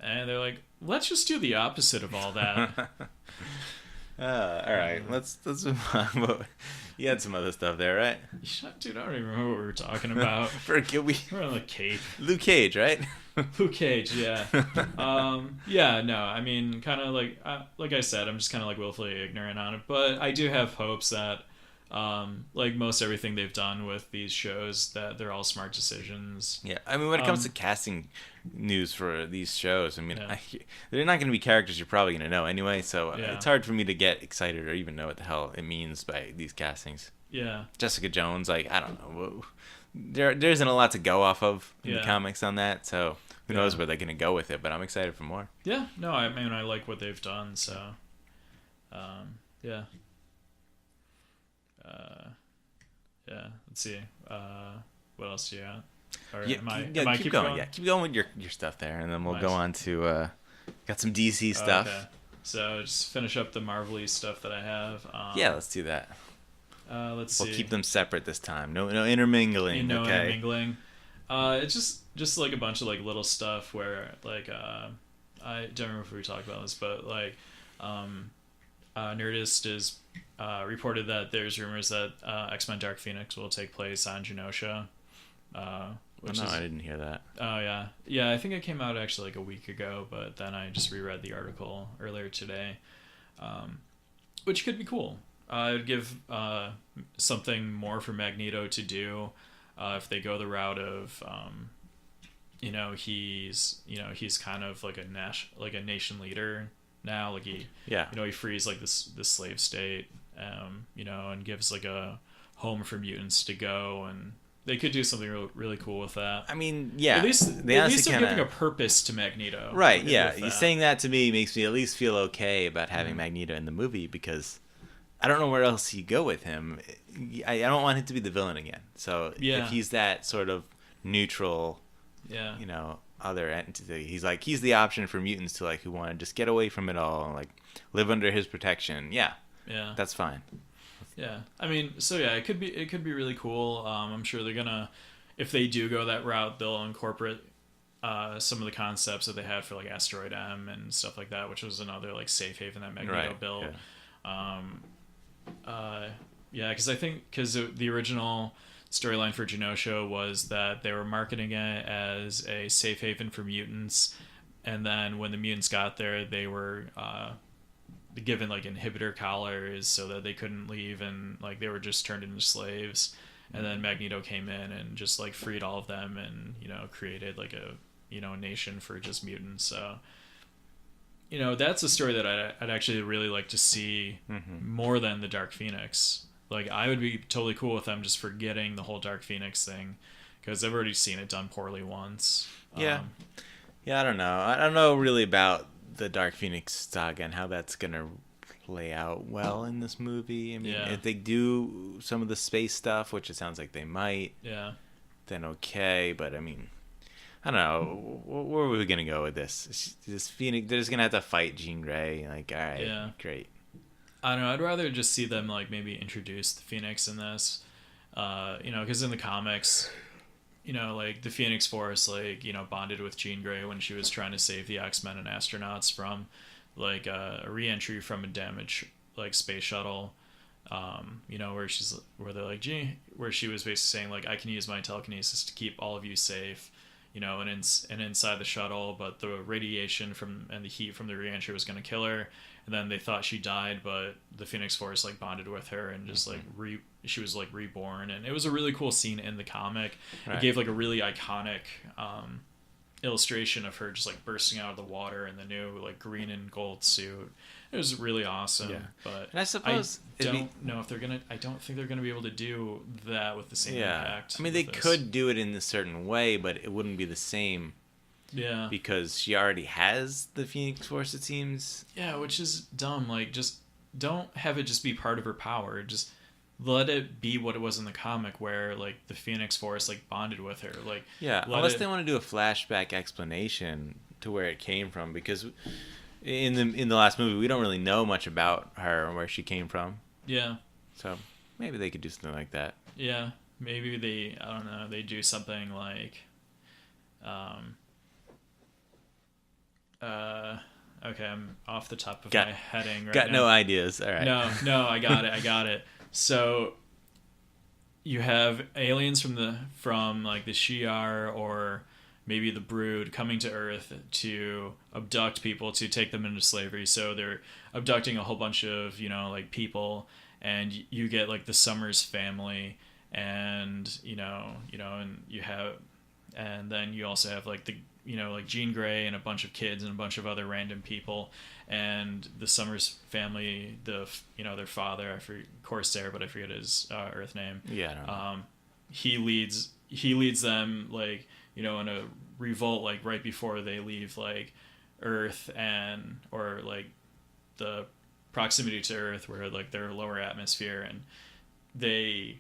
And they're like, let's just do the opposite of all that. All right, let's move on. You had some other stuff there, right? Dude, I don't even remember what we were talking about. We're on the cape. Luke Cage, right? Luke Cage, yeah. Yeah, no, I mean, kind of like I said, I'm just kind of like willfully ignorant on it, but I do have hopes that like most everything they've done with these shows, that they're all smart decisions. Yeah, I mean, when it comes to casting news for these shows, I mean, they're not going to be characters you're probably going to know anyway, so it's hard for me to get excited or even know what the hell it means by these castings. Yeah. Jessica Jones, like, I don't know. There isn't a lot to go off of in the comics on that, so who knows where they're going to go with it, but I'm excited for more. Yeah, no, I mean, I like what they've done, so, yeah. Let's see. What else do you got? Or am I keep going? Yeah, keep going with your stuff there, and then we'll go on to got some DC stuff. Okay. So just finish up the Marvel-y stuff that I have. Let's do that. Let's see. We'll keep them separate this time. No intermingling. No okay. Intermingling. It's just like a bunch of like little stuff where like I don't remember if we talked about this, but like Nerdist is reported that there's rumors that X-Men Dark Phoenix will take place on Genosha. I didn't hear that. Oh, yeah. Yeah, I think it came out actually like a week ago, but then I just reread the article earlier today, which could be cool. It would give something more for Magneto to do if they go the route of, he's kind of like a nation leader now. Like he frees like this slave state, and gives like a home for mutants to go, and they could do something really cool with that. I mean, yeah. At least they're giving a purpose to Magneto. Right, yeah. You saying that to me makes me at least feel okay about having Magneto in the movie, because I don't know where else you go with him. I don't want him to be the villain again. So if he's that sort of neutral, other entity, he's the option for mutants to like who want to just get away from it all and like live under his protection. Yeah, that's fine. Yeah, I mean, so yeah, it could be really cool. I'm sure they're gonna, if they do go that route, they'll incorporate some of the concepts that they had for like Asteroid M and stuff like that, which was another like safe haven that Magneto built. Because I think the original storyline for Genosha was that they were marketing it as a safe haven for mutants, and then when the mutants got there, they were given like inhibitor collars so that they couldn't leave, and like they were just turned into slaves. And then Magneto came in and just like freed all of them, and created like a nation for just mutants. So that's a story that I'd actually really like to see more than the Dark Phoenix. like I would be totally cool with them just forgetting the whole Dark Phoenix thing, because I've already seen it done poorly once. Yeah. I don't know. I don't know really about the Dark Phoenix saga and how that's gonna play out well in this movie. I mean, if they do some of the space stuff, which it sounds like they might, then okay. But I mean, I don't know. Where are we gonna go with this? This Phoenix, they're just gonna have to fight Jean Grey. Like, all right, great. I don't know. I'd rather just see them like maybe introduce the Phoenix in this. Because in the comics, like the Phoenix Force, like bonded with Jean Grey when she was trying to save the X-Men and astronauts from like a re-entry from a damaged like space shuttle. Where they're like, where she was basically saying like, I can use my telekinesis to keep all of you safe, and inside the shuttle, but the radiation and the heat from the re-entry was going to kill her. And then they thought she died, but the Phoenix Force like bonded with her and just like she was like reborn. And it was a really cool scene in the comic. Right. It gave like a really iconic illustration of her just like bursting out of the water in the new like green and gold suit. It was really awesome. Yeah. But and I suppose I don't know if they're gonna. I don't think they're gonna be able to do that with the same impact. I mean, they could do it in a certain way, but it wouldn't be the same. Yeah. Because she already has the Phoenix Force, it seems. Yeah, which is dumb. Like, just don't have it just be part of her power. Just let it be what it was in the comic, where like the Phoenix Force like bonded with her. Like, unless they want to do a flashback explanation to where it came from, because in the last movie we don't really know much about her and where she came from. Yeah. So maybe they could do something like that. Yeah, maybe I don't know. They do something like, okay, I'm off the top of my heading right now. Got no ideas. All right. No, I got it. So you have aliens from like the Shi'ar or maybe the Brood coming to Earth to abduct people to take them into slavery. So they're abducting a whole bunch of, like people, and you get like the Summers family, and and then you also have like the like Jean Grey and a bunch of kids and a bunch of other random people, and the Summers family, their father, Corsair, but I forget his Earth name. Yeah, I don't know. He leads them like in a revolt like right before they leave like Earth or like the proximity to Earth where like their lower atmosphere, and they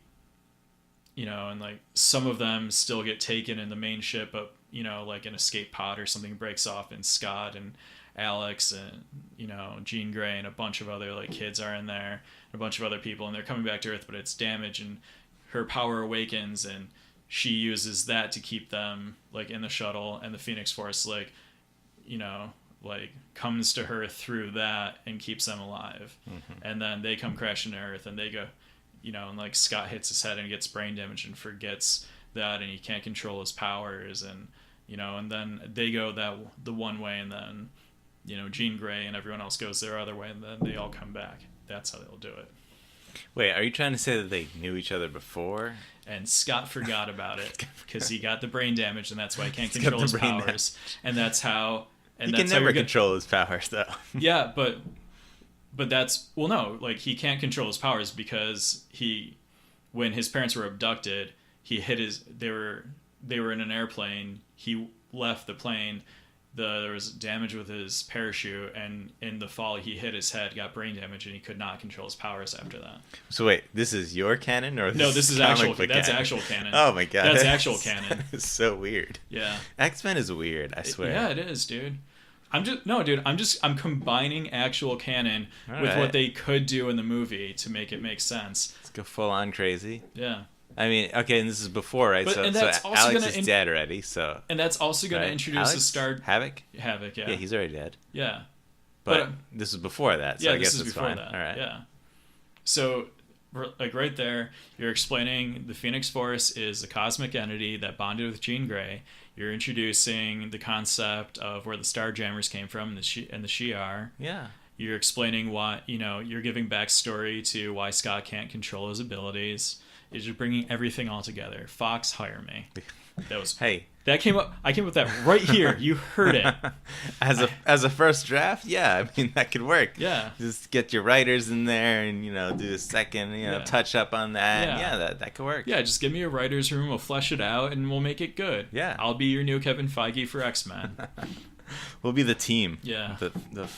and like some of them still get taken in the main ship, but like an escape pod or something breaks off, and Scott and Alex and Jean Grey and a bunch of other like kids are in there, and a bunch of other people, and they're coming back to Earth, but it's damaged, and her power awakens, and she uses that to keep them like in the shuttle, and the Phoenix Force like comes to her through that and keeps them alive. And then they come crashing to Earth, and they go and like Scott hits his head and gets brain damage and forgets that, and he can't control his powers, and and then they go the one way, and then Jean Grey and everyone else goes their other way, and then they all come back. That's how they'll do it. Wait, are you trying to say that they knew each other before? And Scott forgot about it because he got the brain damage, and that's why he can't control his powers. And that's how. And he can never control his powers, though. Yeah, but that's no, like he can't control his powers because when his parents were abducted, they were in an airplane. He left the plane. There was damage with his parachute, and in the fall he hit his head, got brain damage, and he could not control his powers after that. So wait, this is your canon, or no? This is actual. That's actual canon. Oh my god, that's actual canon. It's so weird. Yeah, X-Men is weird. I swear. Yeah, it is, dude. I'm combining actual canon with what they could do in the movie to make it make sense. Let's go full on crazy. Yeah. I mean, okay, and this is before, right? So Alex is dead already, so... And that's also going to introduce the star... Havoc? Havoc, yeah. Yeah, he's already dead. Yeah. But this is before that, so I guess it's fine. That. All right. Yeah. So, like right there, you're explaining the Phoenix Force is a cosmic entity that bonded with Jean Grey. You're introducing the concept of where the Starjammers came from and the Shi'ar. Yeah. You're explaining why, you're giving backstory to why Scott can't control his abilities. is just bringing everything all together. Fox, hire me. That was Hey, that came up. I came up with that right here. You heard it. as a first draft, yeah, I mean that could work. Yeah. Just get your writers in there and do a second Yeah. touch up on that. Yeah. Yeah, that could work. Yeah, just give me a writer's room. We'll flesh it out, and we'll make it good. Yeah. I'll be your new Kevin Feige for X-Men. We'll be the team. Yeah.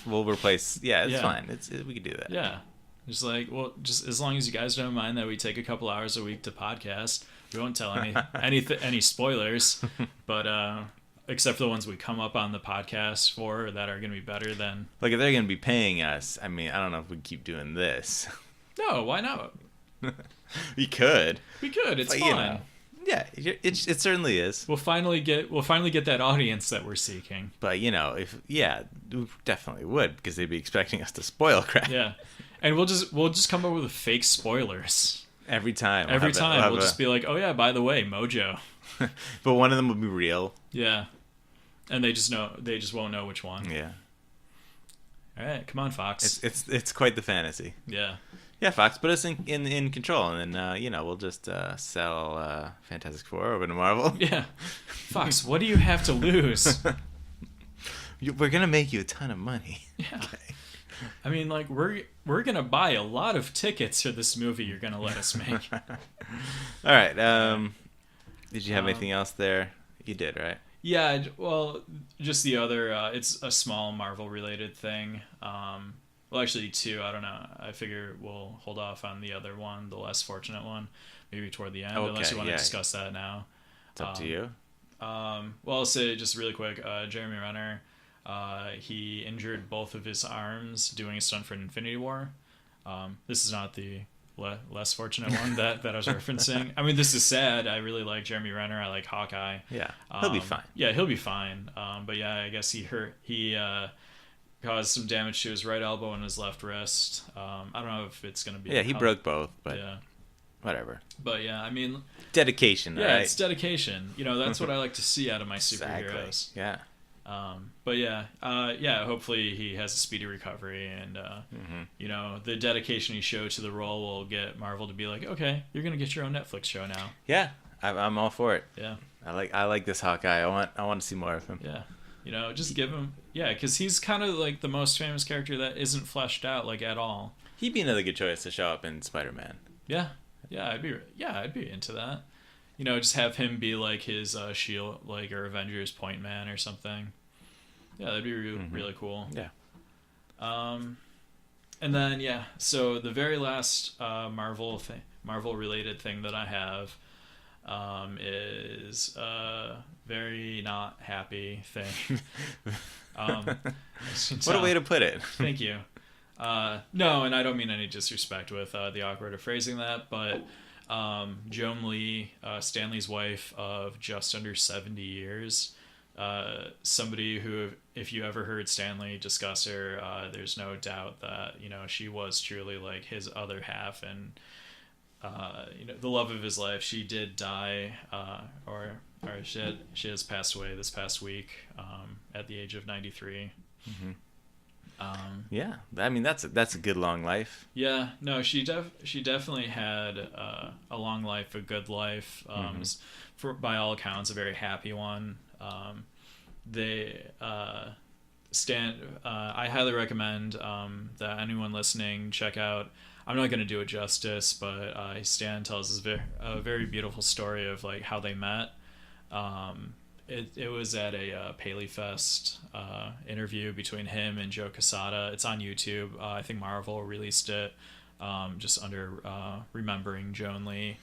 We'll replace. Yeah, it's Yeah. fine. We could do that. Yeah. Just like, well, just as long as you guys don't mind that we take a couple hours a week to podcast, we won't tell any spoilers, but except for the ones we come up on the podcast for that are going to be better than. Like if they're going to be paying us, I mean, I don't know if we keep doing this. No, why not? We could. We could. It's But, fun. Yeah, it certainly is. We'll finally get that audience that we're seeking. But we definitely would because they'd be expecting us to spoil crap. Yeah, and we'll just come up with fake spoilers Every time. every time. We'll just be like, oh yeah, by the way, Mojo. But one of them will be real. Yeah, and they just won't know which one. Yeah. All right, come on, Fox. It's quite the fantasy. Yeah. Yeah, Fox, put us in control, and then we'll just sell Fantastic Four over to Marvel. Yeah, Fox, what do you have to lose? We're gonna make you a ton of money. Yeah. Okay. I mean, like we're gonna buy a lot of tickets for this movie you're gonna let us make. All right. Did you have anything else there? You did, right? Yeah. Well, just the other. It's a small Marvel-related thing. Well, actually, two. I don't know. I figure we'll hold off on the other one, the less fortunate one, maybe toward the end, unless you want to discuss that now. It's up to you. Well, I'll say just really quick. Jeremy Renner. He injured both of his arms doing a stunt for Infinity War. This is not the less fortunate one that I was referencing. I mean, this is sad. I really like Jeremy Renner. I like Hawkeye. Yeah, he'll be fine. Yeah, he'll be fine. But yeah, I guess he caused some damage to his right elbow and his left wrist. I don't know if it's gonna be. Yeah, he broke both, but yeah. Whatever. But yeah, I mean, dedication. Yeah, right? it's dedication. That's what I like to see out of my superheroes. Exactly. Yeah. But yeah, hopefully he has a speedy recovery, and the dedication he showed to the role will get Marvel to be like, okay, you're gonna get your own Netflix show now. Yeah, I'm all for it. Yeah, I like this Hawkeye. I want to see more of him. Yeah, just give him, because he's kind of like the most famous character that isn't fleshed out like at all. He'd be another good choice to show up in Spider-Man. Yeah, I'd be into that. Just have him be like his Shield, or Avengers point man or something. Yeah, that'd be really cool. Yeah. And then so the very last Marvel related thing that I have is a very not happy thing. What a way to put it. Thank you. No, and I don't mean any disrespect with the awkward of phrasing that, but Joan Lee, Stanley's wife of just under 70 years, somebody who, if you ever heard Stanley discuss her, there's no doubt that she was truly like his other half, and the love of his life. She did die, or she has passed away this past week at the age of 93. Mm-hmm. Yeah, I mean that's a good long life. Yeah, no, she definitely had a long life, a good life. By all accounts, a very happy one. I highly recommend that anyone listening check out. I'm not going to do it justice, but Stan tells a very beautiful story of like how they met. It was at a Paley Fest interview between him and Joe Quesada. It's on YouTube. I think Marvel released it just under Remembering Joan Lee.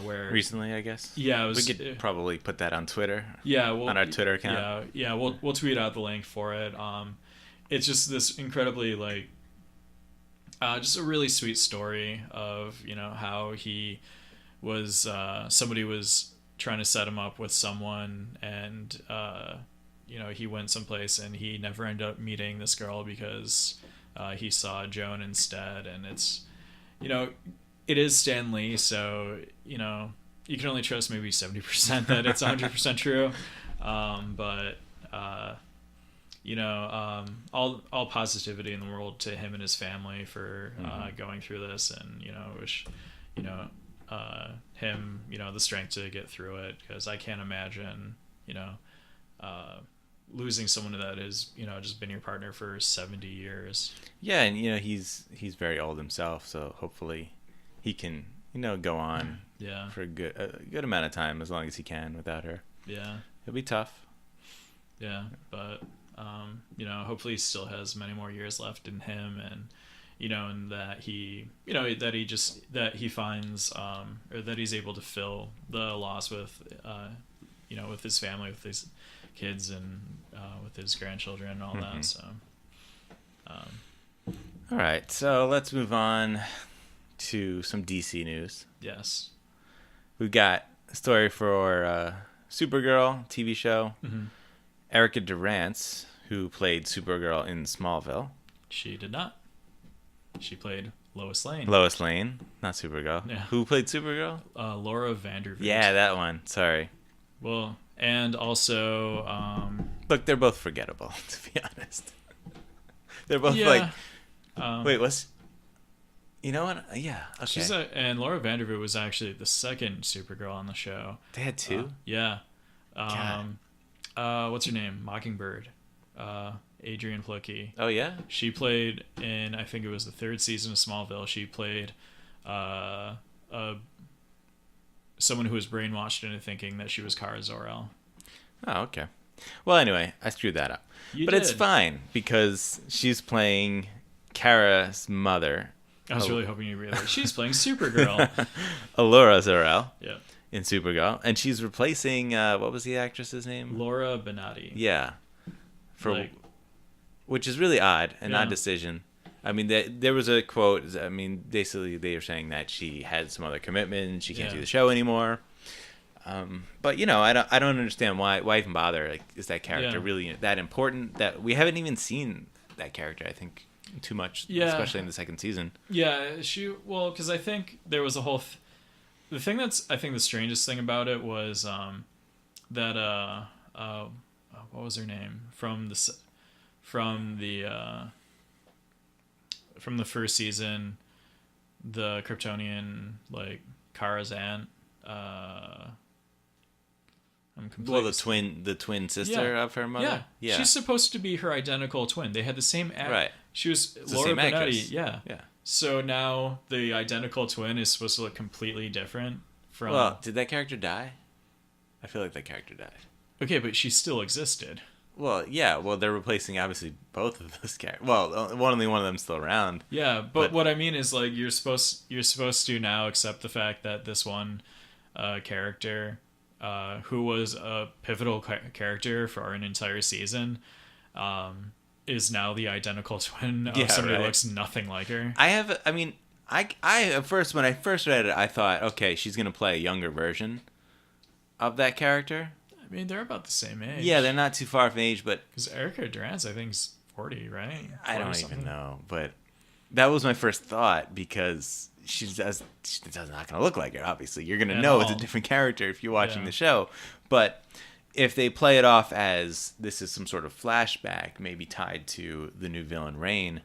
Where recently, I guess. Yeah, we could probably put that on Twitter. Yeah, on our Twitter account. Yeah, we'll tweet out the link for it. It's just this incredibly just a really sweet story of how he was somebody was trying to set him up with someone, and he went someplace and he never ended up meeting this girl because he saw Joan instead, and it's it is Stan Lee, so you can only trust maybe 70% that it's 100% true, but all positivity in the world to him and his family for going through this, and wish him, the strength to get through it, because I can't imagine, losing someone that is, just been your partner for 70 years. Yeah, and he's very old himself, so hopefully he can go on for a good amount of time, as long as he can without her. Yeah, it'll be tough. Yeah, but hopefully he still has many more years left in him, and and that he that he finds or that he's able to fill the loss with with his family, with his kids, and with his grandchildren and all that. So all right, so let's move on to some DC news. Yes, we've got a story for Supergirl TV show. Erica Durance, who played Supergirl in Smallville. She did not. She played Lois Lane. Lois Lane, not Supergirl. Yeah. Who played Supergirl? Laura Vandervoort. Yeah, that one. Sorry. Well, and also... Look, they're both forgettable, to be honest. They're both wait, what's... You know what? Yeah, okay. And Laura Vandervoort was actually the second Supergirl on the show. They had two? Yeah. What's her name? Mockingbird. Adrian Plicky. Oh, yeah? She played in, I think it was the third season of Smallville, she played someone who was brainwashed into thinking that she was Kara Zor-El. Oh, okay. Well, anyway, I screwed that up. But it's fine, because she's playing Kara's mother. I was really hoping you'd realize. She's playing Supergirl. Laura Zor-El. Yeah. In Supergirl, and she's replacing what was the actress's name? Laura Benatti. Yeah, which is really odd, an odd decision. I mean, there was a quote. I mean, basically they were saying that she had some other commitment, she can't do the show anymore. But I don't understand why even bother. Like, is that character really that important? That we haven't even seen that character, I think, too much, especially in the second season. Yeah, because I think there was a whole. The thing that's, I think, the strangest thing about it was that what was her name from the first season, the Kryptonian, like Kara's aunt. The twin sister of her mother. Yeah, she's supposed to be her identical twin. They had the same right. She was Laura Benatti. Yeah. So now the identical twin is supposed to look completely different from... Well, did that character die? I feel like that character died. Okay, but she still existed. Well, yeah. Well, they're replacing, obviously, both of those characters. Well, only one of them's still around. Yeah, but what I mean is, like, you're supposed to now accept the fact that this one character, who was a pivotal character for an entire season... is now the identical twin of somebody who looks nothing like her. When I first read it, I thought, okay, she's going to play a younger version of that character. I mean, they're about the same age. Yeah, they're not too far from age, but... Because Erica Durance, I think, is 40, right? I don't even know, but that was my first thought, because she's not going to look like her, obviously. You're going to know it's a different character if you're watching the show, but... If they play it off as this is some sort of flashback, maybe tied to the new villain Rain,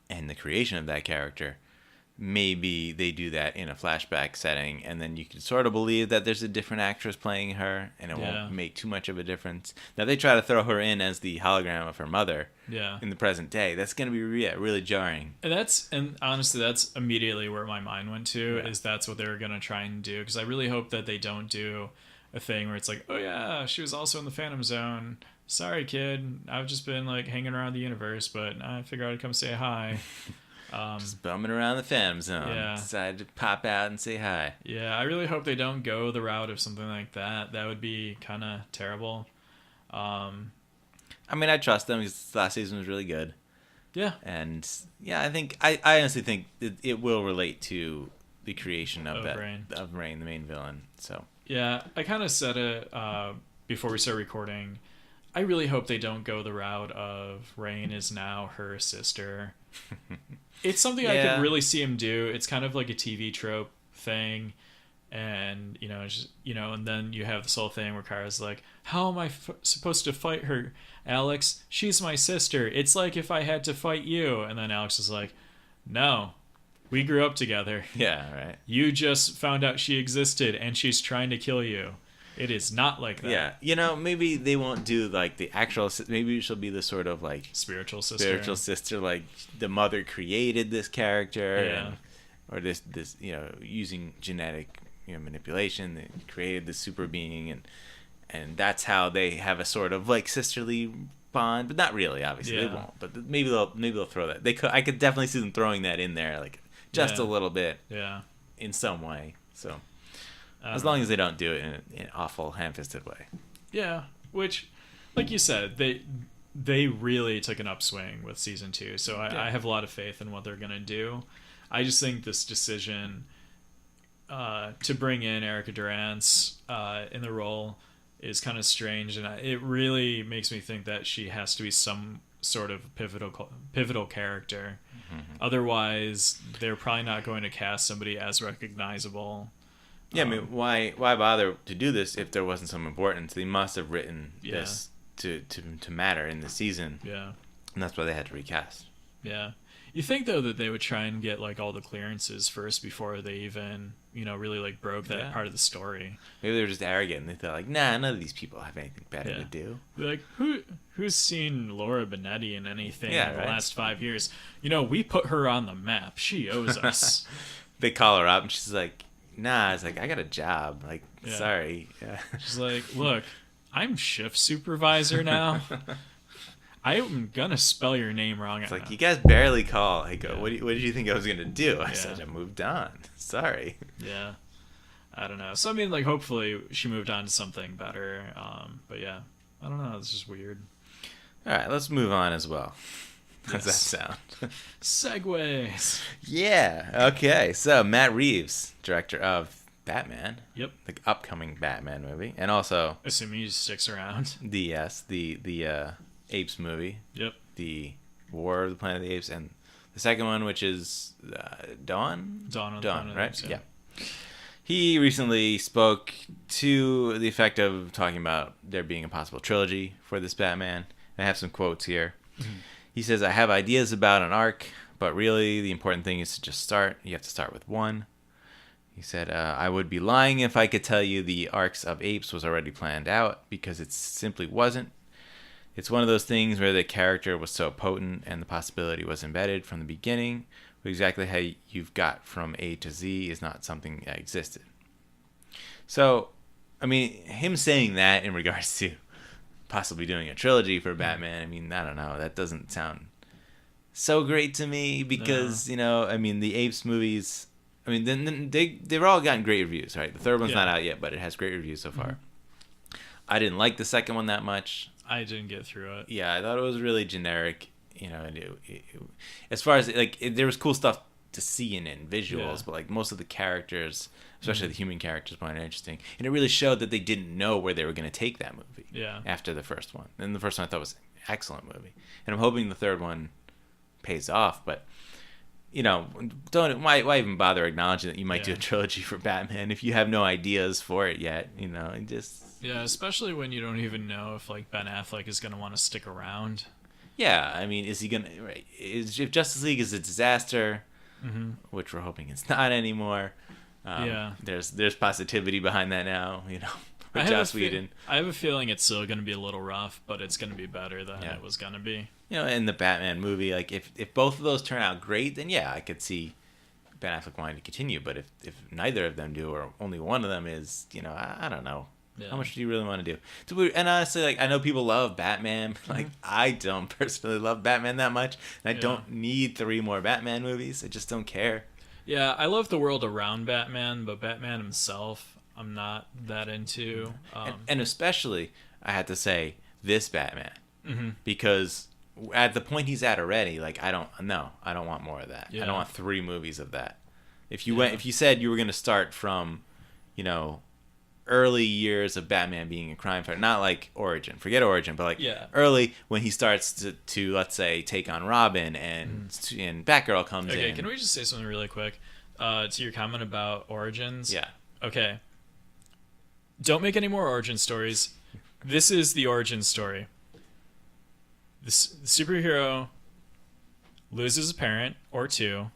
and the creation of that character, maybe they do that in a flashback setting, and then you can sort of believe that there's a different actress playing her, and it won't make too much of a difference. Now, they try to throw her in as the hologram of her mother in the present day. That's going to be really jarring. And honestly, that's immediately where my mind went to, is that's what they were going to try and do, because I really hope that they don't do a thing where it's like, oh yeah, she was also in the Phantom Zone. Sorry, kid. I've just been like hanging around the universe, but I figured I'd come say hi. Just bumming around the Phantom Zone. Yeah. Decided to pop out and say hi. Yeah, I really hope they don't go the route of something like that. That would be kind of terrible. I mean, I trust them because last season was really good. Yeah. And I think I honestly think it will relate to the creation of Rain, the main villain. So. Yeah, I kind of said it before we start recording. I really hope they don't go the route of Rain is now her sister. It's something I could really see him do. It's kind of like a TV trope thing, and and then you have this whole thing where Kara's like, "How am I supposed to fight her, Alex? She's my sister. It's like if I had to fight you." And then Alex is like, "No, We grew up together. Yeah, right. You just found out she existed and she's trying to kill you. It is not like that. Yeah, maybe they won't do like the actual. Maybe she'll be the sort of like Spiritual sister. like the mother created this character, Yeah. or this using genetic manipulation, they created this super being, and that's how they have a sort of like sisterly bond, but not really. Obviously, they won't. But maybe they'll throw that. I could definitely see them throwing that in there, like just a little bit, in some way. So. As long as they don't do it in an awful, ham-fisted way. Yeah, which, like you said, they really took an upswing with season 2, so I have a lot of faith in what they're gonna do. I just think this decision to bring in Erica Durance in the role is kind of strange, and it really makes me think that she has to be some sort of pivotal character. Mm-hmm. Otherwise, they're probably not going to cast somebody as recognizable. Yeah, I mean, why bother to do this if there wasn't some importance? They must have written this to matter in the season. Yeah. And that's why they had to recast. Yeah. You think, though, that they would try and get, like, all the clearances first before they even, really, like, broke that part of the story. Maybe they were just arrogant and they thought, like, nah, none of these people have anything better to do. Like, who's seen Laura Benetti in anything in the last 5 years? We put her on the map. She owes us. They call her up and she's like, nah, it's like, I got a job. Like, sorry. Yeah. She's like, look, I'm shift supervisor now. I'm going to spell your name wrong. It's like, you guys barely call. I go, what did you think I was going to do? I said, I moved on. Sorry. Yeah. I don't know. So, I mean, like, hopefully she moved on to something better. But yeah, I don't know. It's just weird. All right, let's move on as well. How's that sound? Segues. Yeah. Okay. So Matt Reeves, director of Batman. Yep. The upcoming Batman movie, and also assuming he sticks around. The Apes movie. Yep. The War of the Planet of the Apes, and the second one, which is Dawn. Dawn, right? Apes, yeah. He recently spoke to the effect of talking about there being a possible trilogy for this Batman. I have some quotes here. Mm-hmm. He says, I have ideas about an arc, but really the important thing is to just start. You have to start with one. He said, I would be lying if I could tell you the arcs of Apes was already planned out, because it simply wasn't. It's one of those things where the character was so potent and the possibility was embedded from the beginning, but exactly how you've got from A to Z is not something that existed. So, I mean, him saying that in regards to possibly doing a trilogy for Batman, I mean, I don't know, that doesn't sound so great to me, because I mean, the Apes movies, I mean, they've all gotten great reviews, right? The third one's not out yet, but it has great reviews so far. I didn't like the second one that much. I didn't get through it. Yeah, I thought it was really generic, and as far as there was cool stuff to see in it, and visuals, but like most of the characters, especially the human characters, weren't interesting, and it really showed that they didn't know where they were going to take that movie. Yeah. After the first one, and the first one I thought was an excellent movie, and I'm hoping the third one pays off. But why even bother acknowledging that you might do a trilogy for Batman if you have no ideas for it yet? Especially when you don't even know if like Ben Affleck is going to want to stick around. Yeah, I mean, is he gonna? Right? If Justice League is a disaster, which we're hoping it's not anymore. There's positivity behind that now. With Joss Whedon. I have a feeling it's still going to be a little rough, but it's going to be better than it was going to be. In the Batman movie, like if both of those turn out great, then I could see Ben Affleck wanting to continue. But if neither of them do, or only one of them is, I don't know. Yeah. How much do you really want to do? And honestly, like, I know people love Batman. Like, I don't personally love Batman that much. And I don't need 3 more Batman movies. I just don't care. Yeah, I love the world around Batman, but Batman himself, I'm not that into. And especially, I had to say, this Batman. Because at the point he's at already, like, I don't want more of that. I don't want 3 movies of that. If you said you were going to start from, early years of Batman being a crime fighter, not like origin, forget origin, but like early when he starts to let's say take on Robin and Batgirl comes in. Okay, can we just say something really quick to your comment about origins? Yeah. Okay. Don't make any more origin stories. This is the origin story. The superhero loses a parent or 2,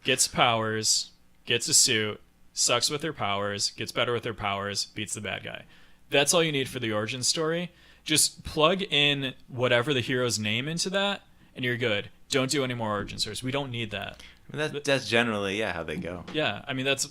gets powers, gets a suit, sucks with her powers, gets better with her powers, beats the bad guy. That's all you need for the origin story. Just plug in whatever the hero's name into that, and you're good. Don't do any more origin stories. We don't need that. That's generally how they go. Yeah, I mean that's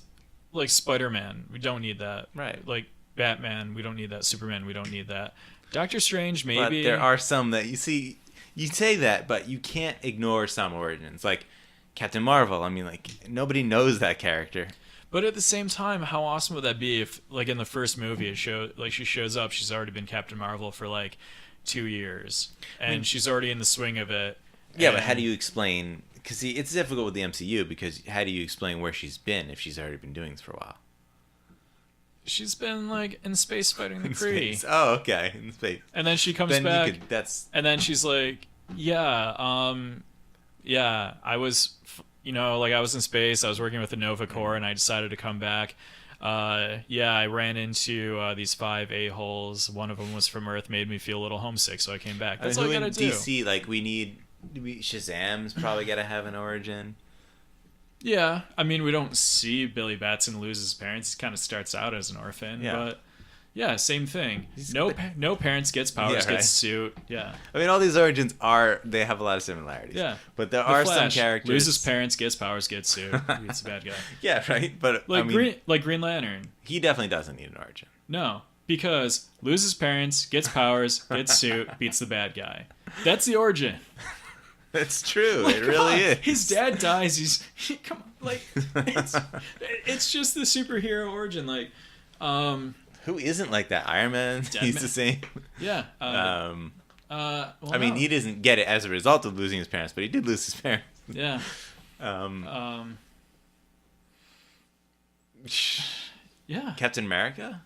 like Spider-Man. We don't need that. Right. Like Batman. We don't need that. Superman. We don't need that. Doctor Strange. Maybe. But there are some that you see. You say that, but you can't ignore some origins. Like Captain Marvel. I mean, like nobody knows that character. But at the same time, how awesome would that be if, like, in the first movie, she shows up, she's already been Captain Marvel for like 2 years, and she's already in the swing of it. Yeah, but how do you explain? Because it's difficult with the MCU because how do you explain where she's been if she's already been doing this for a while? She's been like in space fighting the Kree. Oh, okay, in space. And then she comes back. That's. And then she's like, yeah, I was. Like I was in space, I was working with the Nova Corps, and I decided to come back. I ran into these 5 a-holes. One of them was from Earth, made me feel a little homesick, so I came back. That's all you gotta do. DC, like, Shazam's probably gotta have an origin. Yeah, I mean, we don't see Billy Batson lose his parents. He kind of starts out as an orphan, but... Yeah, same thing. No parents gets powers, gets suit. Yeah. I mean, all these origins they have a lot of similarities. Yeah. But there are some characters. Loses parents, gets powers, gets suit. Beats the bad guy. Yeah, right. But like Green Lantern. He definitely doesn't need an origin. No, because loses parents, gets powers, gets suit, beats the bad guy. That's the origin. It's true. It really is. His dad dies. Come on, like it's just the superhero origin. Like, who isn't like that? Iron Man. He's the same. Yeah. I mean, he doesn't get it as a result of losing his parents, but he did lose his parents. Yeah. Yeah. Captain America.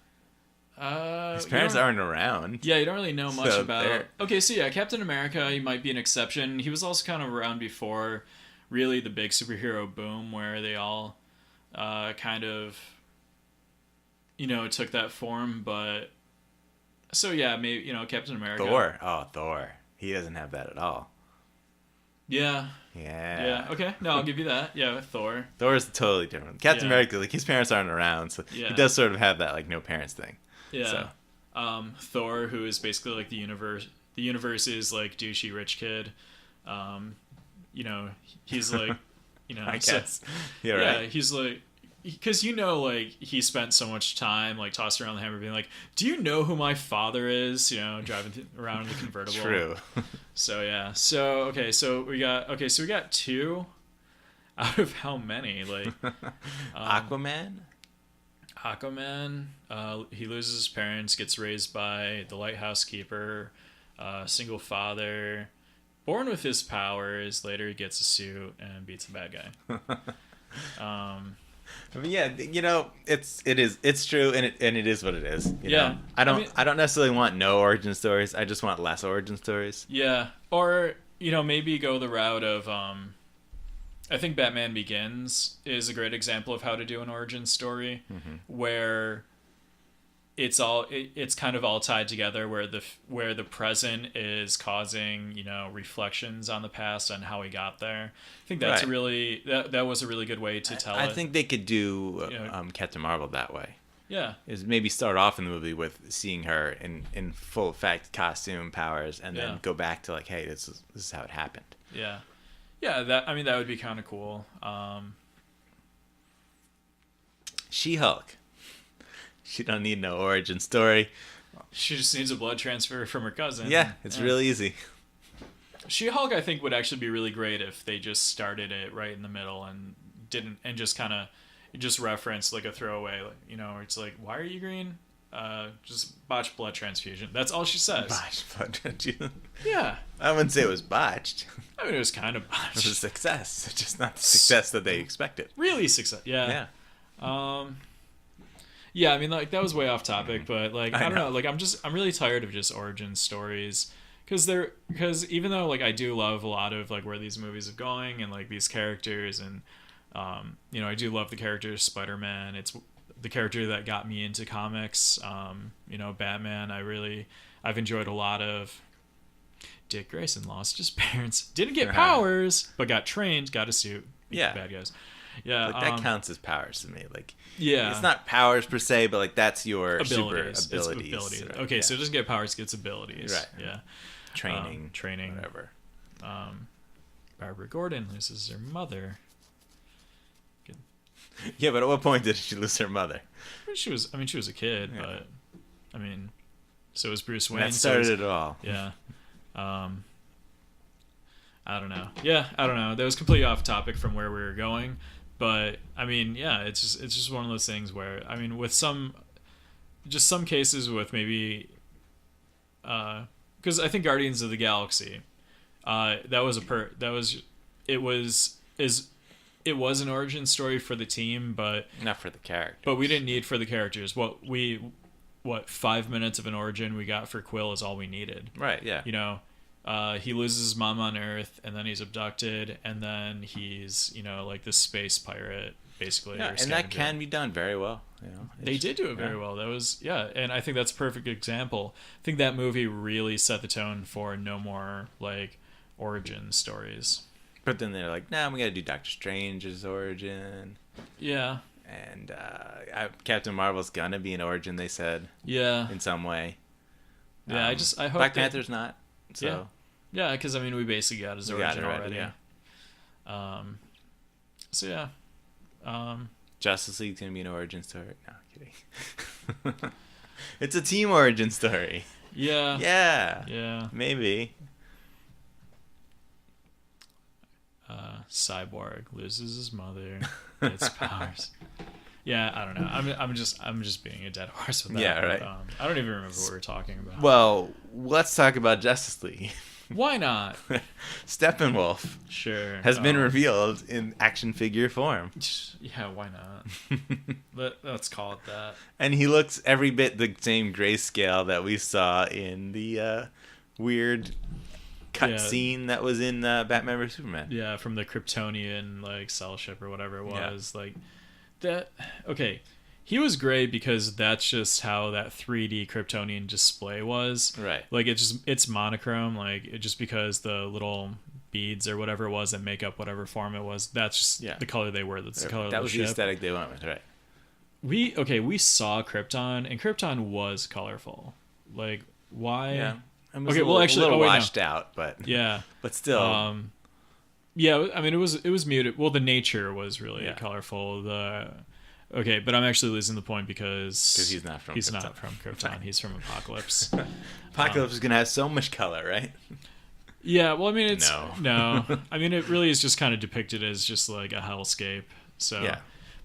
His parents aren't around. Yeah, you don't really know much about. Okay, so yeah, Captain America, he might be an exception. He was also kind of around before, really, the big superhero boom, where they all, kind of. Took that form, but so yeah, maybe Captain America. Thor. He doesn't have that at all. Yeah. Yeah. Yeah. Okay. No, I'll give you that. Yeah, Thor. Thor is totally different. Captain America, like his parents aren't around, so he does sort of have that like no parents thing. Yeah. So. Thor, who is basically like the universe. The universe is like douchey rich kid. He's like, I guess. Yeah. Right. Yeah. He's like. Because like he spent so much time like tossing around the hammer, being like, "Do you know who my father is?" Driving around in the convertible. True. So yeah. So we got 2 out of how many? Like Aquaman. He loses his parents, gets raised by the lighthouse keeper, single father, born with his powers. Later, he gets a suit and beats the bad guy. I mean, yeah, it's true, and it is what it is. You know? I don't necessarily want no origin stories. I just want less origin stories. Yeah, or maybe go the route of I think Batman Begins is a great example of how to do an origin story, where it's kind of all tied together, where the present is causing reflections on the past and how we got there. I think that's that was a really good way to tell it. I think they could do Captain Marvel that way. Yeah, is maybe start off in the movie with seeing her in full effect costume powers, and then go back to like, hey, this is how it happened. Yeah, that would be kind of cool. She-Hulk. She don't need no origin story. She just needs a blood transfer from her cousin. Yeah, it's real easy. She-Hulk, I think, would actually be really great if they just started it right in the middle and just kind of just referenced like a throwaway, it's like, why are you green? Just botched blood transfusion. That's all she says. Botched blood transfusion. Yeah. I wouldn't say it was botched. I mean, it was kind of botched. It was a success. It's just not the success that they expected. Really success. Yeah. Yeah. Yeah, I mean, like, that was way off topic, but, like, I don't know. Like, I'm really tired of just origin stories. Because even though, like, I do love a lot of, like, where these movies are going and, like, these characters and, I do love the character Spider-Man. It's the character that got me into comics. Batman, I've enjoyed a lot of. Dick Grayson lost his parents. Didn't get powers, but got trained, got a suit, beat the bad guys. Yeah, Like that counts as powers to me. Like, yeah, it's not powers per se, but like that's your abilities. super abilities. It's abilities. Right? Okay, Yeah. so it doesn't get powers, it gets abilities. Right. Yeah. Training, whatever. Barbara Gordon loses her mother. Good. Yeah, but at what point did she lose her mother? She was a kid, Yeah. but I mean, so was Bruce Wayne. That started it all. Yeah. I don't know. Yeah, I don't know. That was completely off topic from where we were going, but I mean, yeah, it's just one of those things where I mean, with some cases with maybe, because I think Guardians of the Galaxy, it was an origin story for the team, but Not for the character. but we didn't need for the characters. What 5 minutes of an origin we got for Quill is all we needed. Right, yeah. You know, he loses his mom on Earth, and then he's abducted, and then he's, you know, like this space pirate, basically. Yeah, or and that scavenger. can be done very well. You know, They did do it very well. That was, yeah, and I think that's a perfect example. I think that movie really set the tone for no more, like, origin stories. But then they're like, nah, we got to do Doctor Strange's origin. Yeah. And Captain Marvel's gonna be an origin, they said, Yeah. in some way. Yeah, I hope Black that- Panther's not. So Yeah. Yeah, because, I mean, we basically got his We got origin it already, already. So, yeah. Justice League's gonna be an origin story. No, kidding. It's a team origin story. Yeah. Yeah. Yeah. Maybe. Cyborg loses his mother, gets powers. Yeah, I don't know. I'm just being a dead horse with that. Yeah, right. But, I don't even remember what we were talking about. Well, let's talk about Justice League. Why not? Steppenwolf Sure. has been revealed in action figure form. Yeah, why not? Let's call it that. And he looks every bit the same grayscale that we saw in the weird cutscene that was in Batman vs Superman. Yeah, from the Kryptonian like cell ship or whatever it was. Like that. Okay, he was great because that's just how that 3D Kryptonian display was. Right. Like it's monochrome. Like just because the little beads or whatever it was that make up whatever form it was. That's just the color they were. That's the color. That of was the the ship. aesthetic they went with, right? We saw Krypton, and Krypton was colorful. Like why? Yeah. It was Okay, a well, little, actually- a little oh, wait, no. washed out, but Yeah. but still, Yeah, I mean it was muted. Well, the nature was really Yeah. colorful. Okay, but I'm actually losing the point because he's not from he's Krypton. not from Krypton. He's from Apocalypse. Apocalypse is gonna have so much color, right? Yeah, well, I mean it's No. I mean it really is just kind of depicted as just like a hellscape. So Yeah.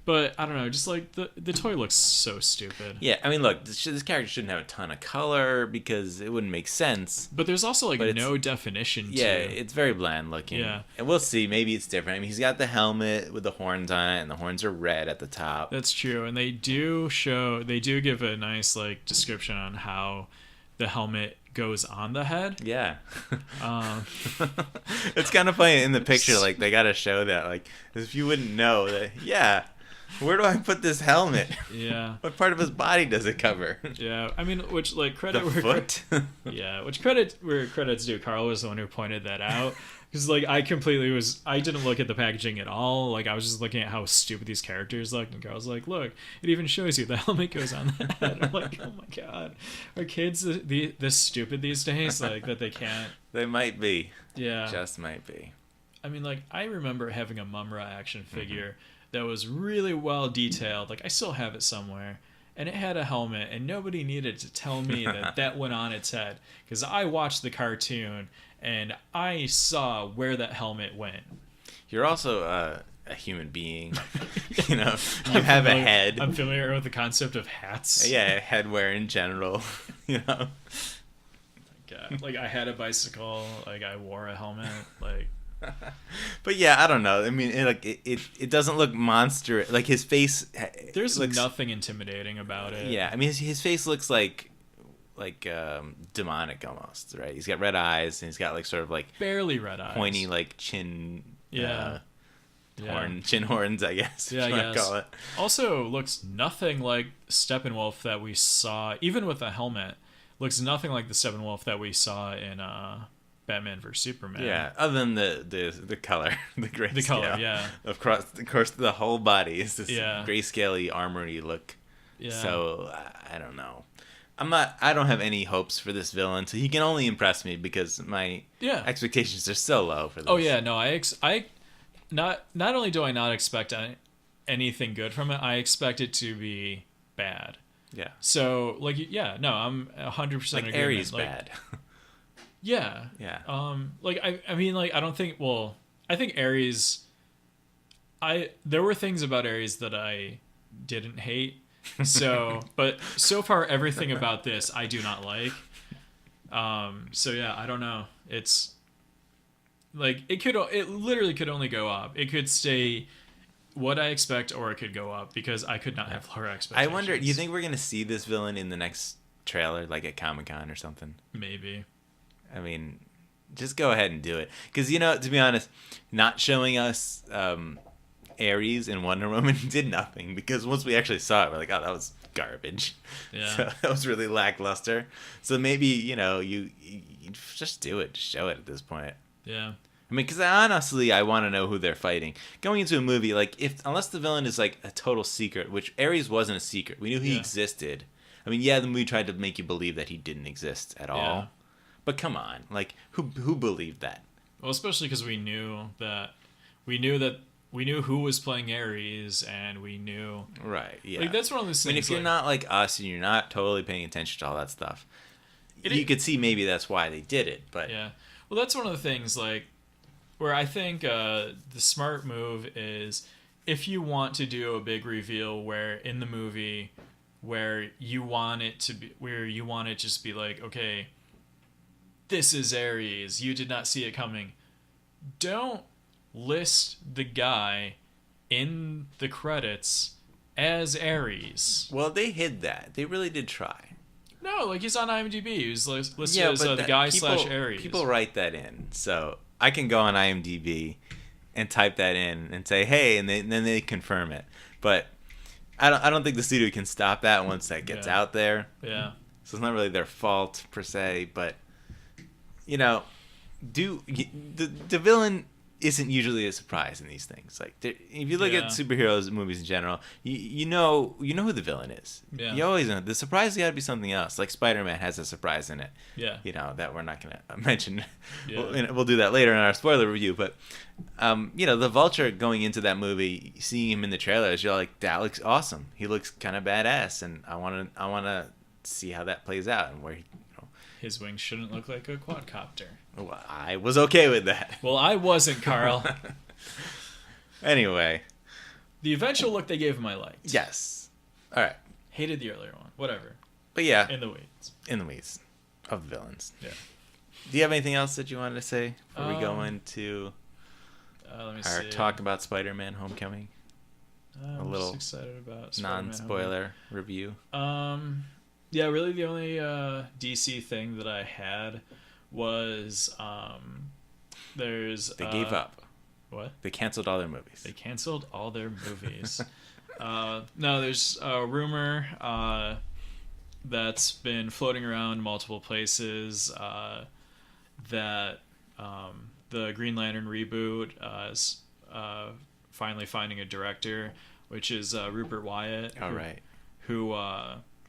But I don't know, just like the toy looks so stupid. Yeah, I mean, look, this character shouldn't have a ton of color because it wouldn't make sense. But there's also like But no definition Yeah, to it's very bland looking. Yeah. And we'll see. Maybe it's different. I mean, he's got the helmet with the horns on it, and the horns are red at the top. That's true, and they do give a nice like description on how the helmet goes on the head. Yeah. It's kind of funny in the picture. Like, they got to show that. Like, if you wouldn't know that, yeah, where do I put this helmet? Yeah. What part of his body does it cover? Yeah, I mean, which like credit The where foot? yeah, which credit where credit's due. Carl was the one who pointed that out because like I didn't look at the packaging at all. Like I was just looking at how stupid these characters looked, and Carl's like, "Look, it even shows you the helmet goes on the head." I'm like, "Oh my god, are kids this stupid these days? Like that they can't?" They might be. Yeah, Just might be. I mean, like I remember having a Mumra action figure that was really well detailed. Like I still have it somewhere. And it had a helmet, and nobody needed to tell me that went on its head. Because I watched the cartoon, and I saw where that helmet went. You're also a human being. You know, you have a head. I'm familiar with the concept of hats. Yeah, headwear in general. You know? God. Like, I had a bicycle. Like, I wore a helmet. Like... But yeah, I don't know. I mean, it doesn't look monster. Like his face. There's looks, nothing intimidating about it. Yeah, I mean his face looks like demonic almost, right? He's got red eyes and he's got like sort of like barely red eyes, pointy like chin. Yeah. Chin horns, I guess. Yeah, I guess. Call it. Also, looks nothing like Steppenwolf that we saw, even with a helmet. Looks nothing like the Steppenwolf that we saw in Batman vs Superman. Yeah, other than the color, the grayscale. The color, yeah. Of course, the whole body is this Yeah. grayscale-y, armory look. Yeah. So I don't know. I don't have any hopes for this villain. So he can only impress me because my expectations are so low for this. Oh yeah, no, I not only do I not expect anything good from it, I expect it to be bad. Yeah. So like, yeah, no, I'm 100% like Ares bad. Yeah. Yeah. Like I mean, like I don't think. Well, I think Ares. There were things about Ares that I didn't hate. So, but so far everything about this I do not like. So yeah, I don't know. It's like it literally could only go up. It could stay what I expect, or it could go up because I could not have lower expectations. I wonder. Do you think we're gonna see this villain in the next trailer, like at Comic-Con or something? Maybe. I mean, just go ahead and do it. Because, to be honest, not showing us Ares and Wonder Woman did nothing. Because once we actually saw it, we're like, oh, that was garbage. Yeah. So that was really lackluster. So maybe, you just do it. Just show it at this point. Yeah. I mean, because honestly, I want to know who they're fighting. Going into a movie, like, unless the villain is, like, a total secret, which Ares wasn't a secret. We knew he existed. I mean, yeah, the movie tried to make you believe that he didn't exist at all. Yeah. But come on, like who believed that? Well, especially because we knew who was playing Ares, and we knew Right. Yeah. like that's one of those things. I mean, if you're not like us and you're not totally paying attention to all that stuff, you could see maybe that's why they did it. But yeah, well, that's one of the things like where I think the smart move is if you want to do a big reveal where in the movie where you want it just be like, okay, this is Ares. You did not see it coming. Don't list the guy in the credits as Ares. Well, they hid that. They really did try. No, like he's on IMDb. He's listed as the guy / Ares. People write that in, so I can go on IMDb and type that in and say, hey, and then they confirm it. But I don't think the studio can stop that once that gets out there. Yeah. So it's not really their fault per se, but the villain isn't usually a surprise in these things. Like if you look at superheroes movies in general, you know who the villain is. Yeah. You always know. The surprise got to be something else. Like Spider-Man has a surprise in it. Yeah. That we're not gonna mention. Yeah. We'll do that later in our spoiler review. But the Vulture going into that movie, seeing him in the trailers, you're like, that looks awesome. He looks kind of badass, and I wanna see how that plays out and where he. His wings shouldn't look like a quadcopter. Well, I was okay with that. Well, I wasn't, Carl. Anyway. The eventual look they gave him I liked. Yes. All right. Hated the earlier one. Whatever. But yeah. In the weeds. In the weeds of villains. Yeah. Do you have anything else that you wanted to say before we go into our talk about Spider-Man Homecoming? I'm just excited about Spider-Man non-spoiler review. Yeah, really the only DC thing that I had was they gave up. What? They canceled all their movies. They canceled all their movies. No, there's a rumor that's been floating around multiple places that the Green Lantern reboot is finally finding a director, which is Rupert Wyatt. All right. Who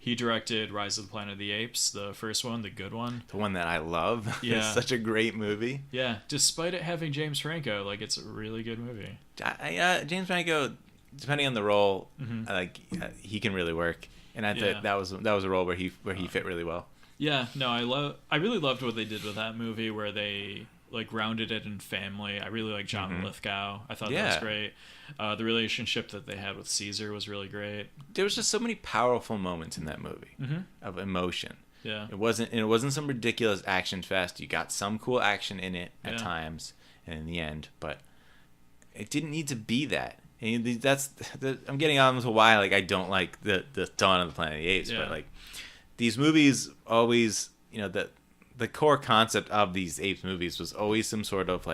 he directed Rise of the Planet of the Apes, the first one, the good one. The one that I love. Yeah. It's such a great movie. Yeah, despite it having James Franco, like it's a really good movie. James Franco, depending on the role, Mm-hmm. he can really work, and I thought that was a role where he fit really well. Yeah, no, I really loved what they did with that movie, where they like grounded it in family. I really like John Lithgow. I thought that was great. The relationship that they had with Caesar was really great. There was just so many powerful moments in that movie of emotion. Yeah, it wasn't some ridiculous action fest. You got some cool action in it at times, and in the end, but it didn't need to be that. And I'm getting on to why like I don't like the Dawn of the Planet of the Apes, but like these movies always, the core concept of these Apes movies was always some sort of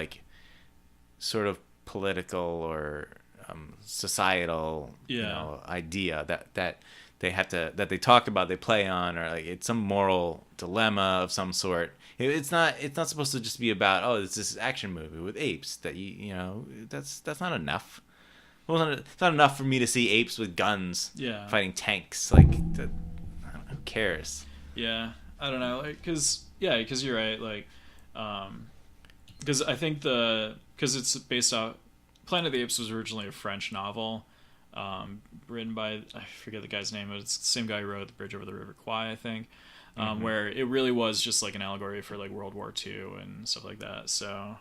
political or societal idea that they talk about, they play on, or like it's some moral dilemma of some sort. It's not supposed to just be about, oh, it's this action movie with apes that you know that's not enough. It's not enough for me to see apes with guns fighting tanks. Like, that, I don't know, who cares? Yeah, I don't know, because you're right. Like, because I think because it's based off Planet of the Apes was originally a French novel, written by, I forget the guy's name, but it's the same guy who wrote The Bridge Over the River Kwai, I think. Where it really was just like an allegory for like World War II and stuff like that. So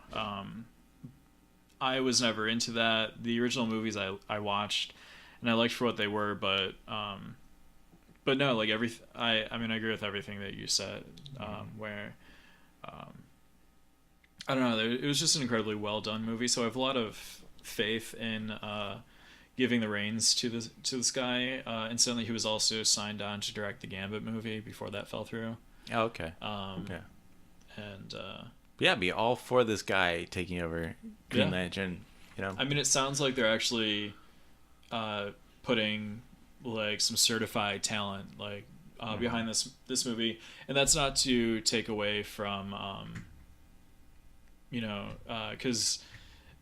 I was never into that. The original movies I watched and I liked for what they were, but no, like I mean I agree with everything that you said. Where I don't know, it was just an incredibly well done movie. So I have a lot of faith in giving the reins to this guy. Incidentally, he was also signed on to direct the Gambit movie before that fell through. Oh, okay. Okay. And be all for this guy taking over Green Lantern. You know, I mean, it sounds like they're actually putting like some certified talent like behind this movie, and that's not to take away from because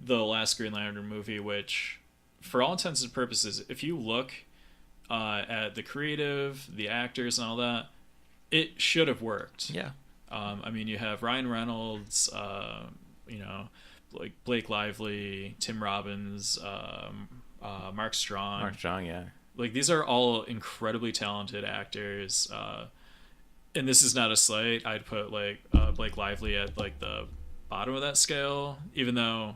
the last Green Lantern movie, which for all intents and purposes, if you look at the creative, the actors, and all that, it should have worked. Yeah. I mean, you have Ryan Reynolds, like Blake Lively, Tim Robbins, Mark Strong. Mark Strong, yeah. Like, these are all incredibly talented actors. And this is not a slight. I'd put like Blake Lively at like the bottom of that scale, even though.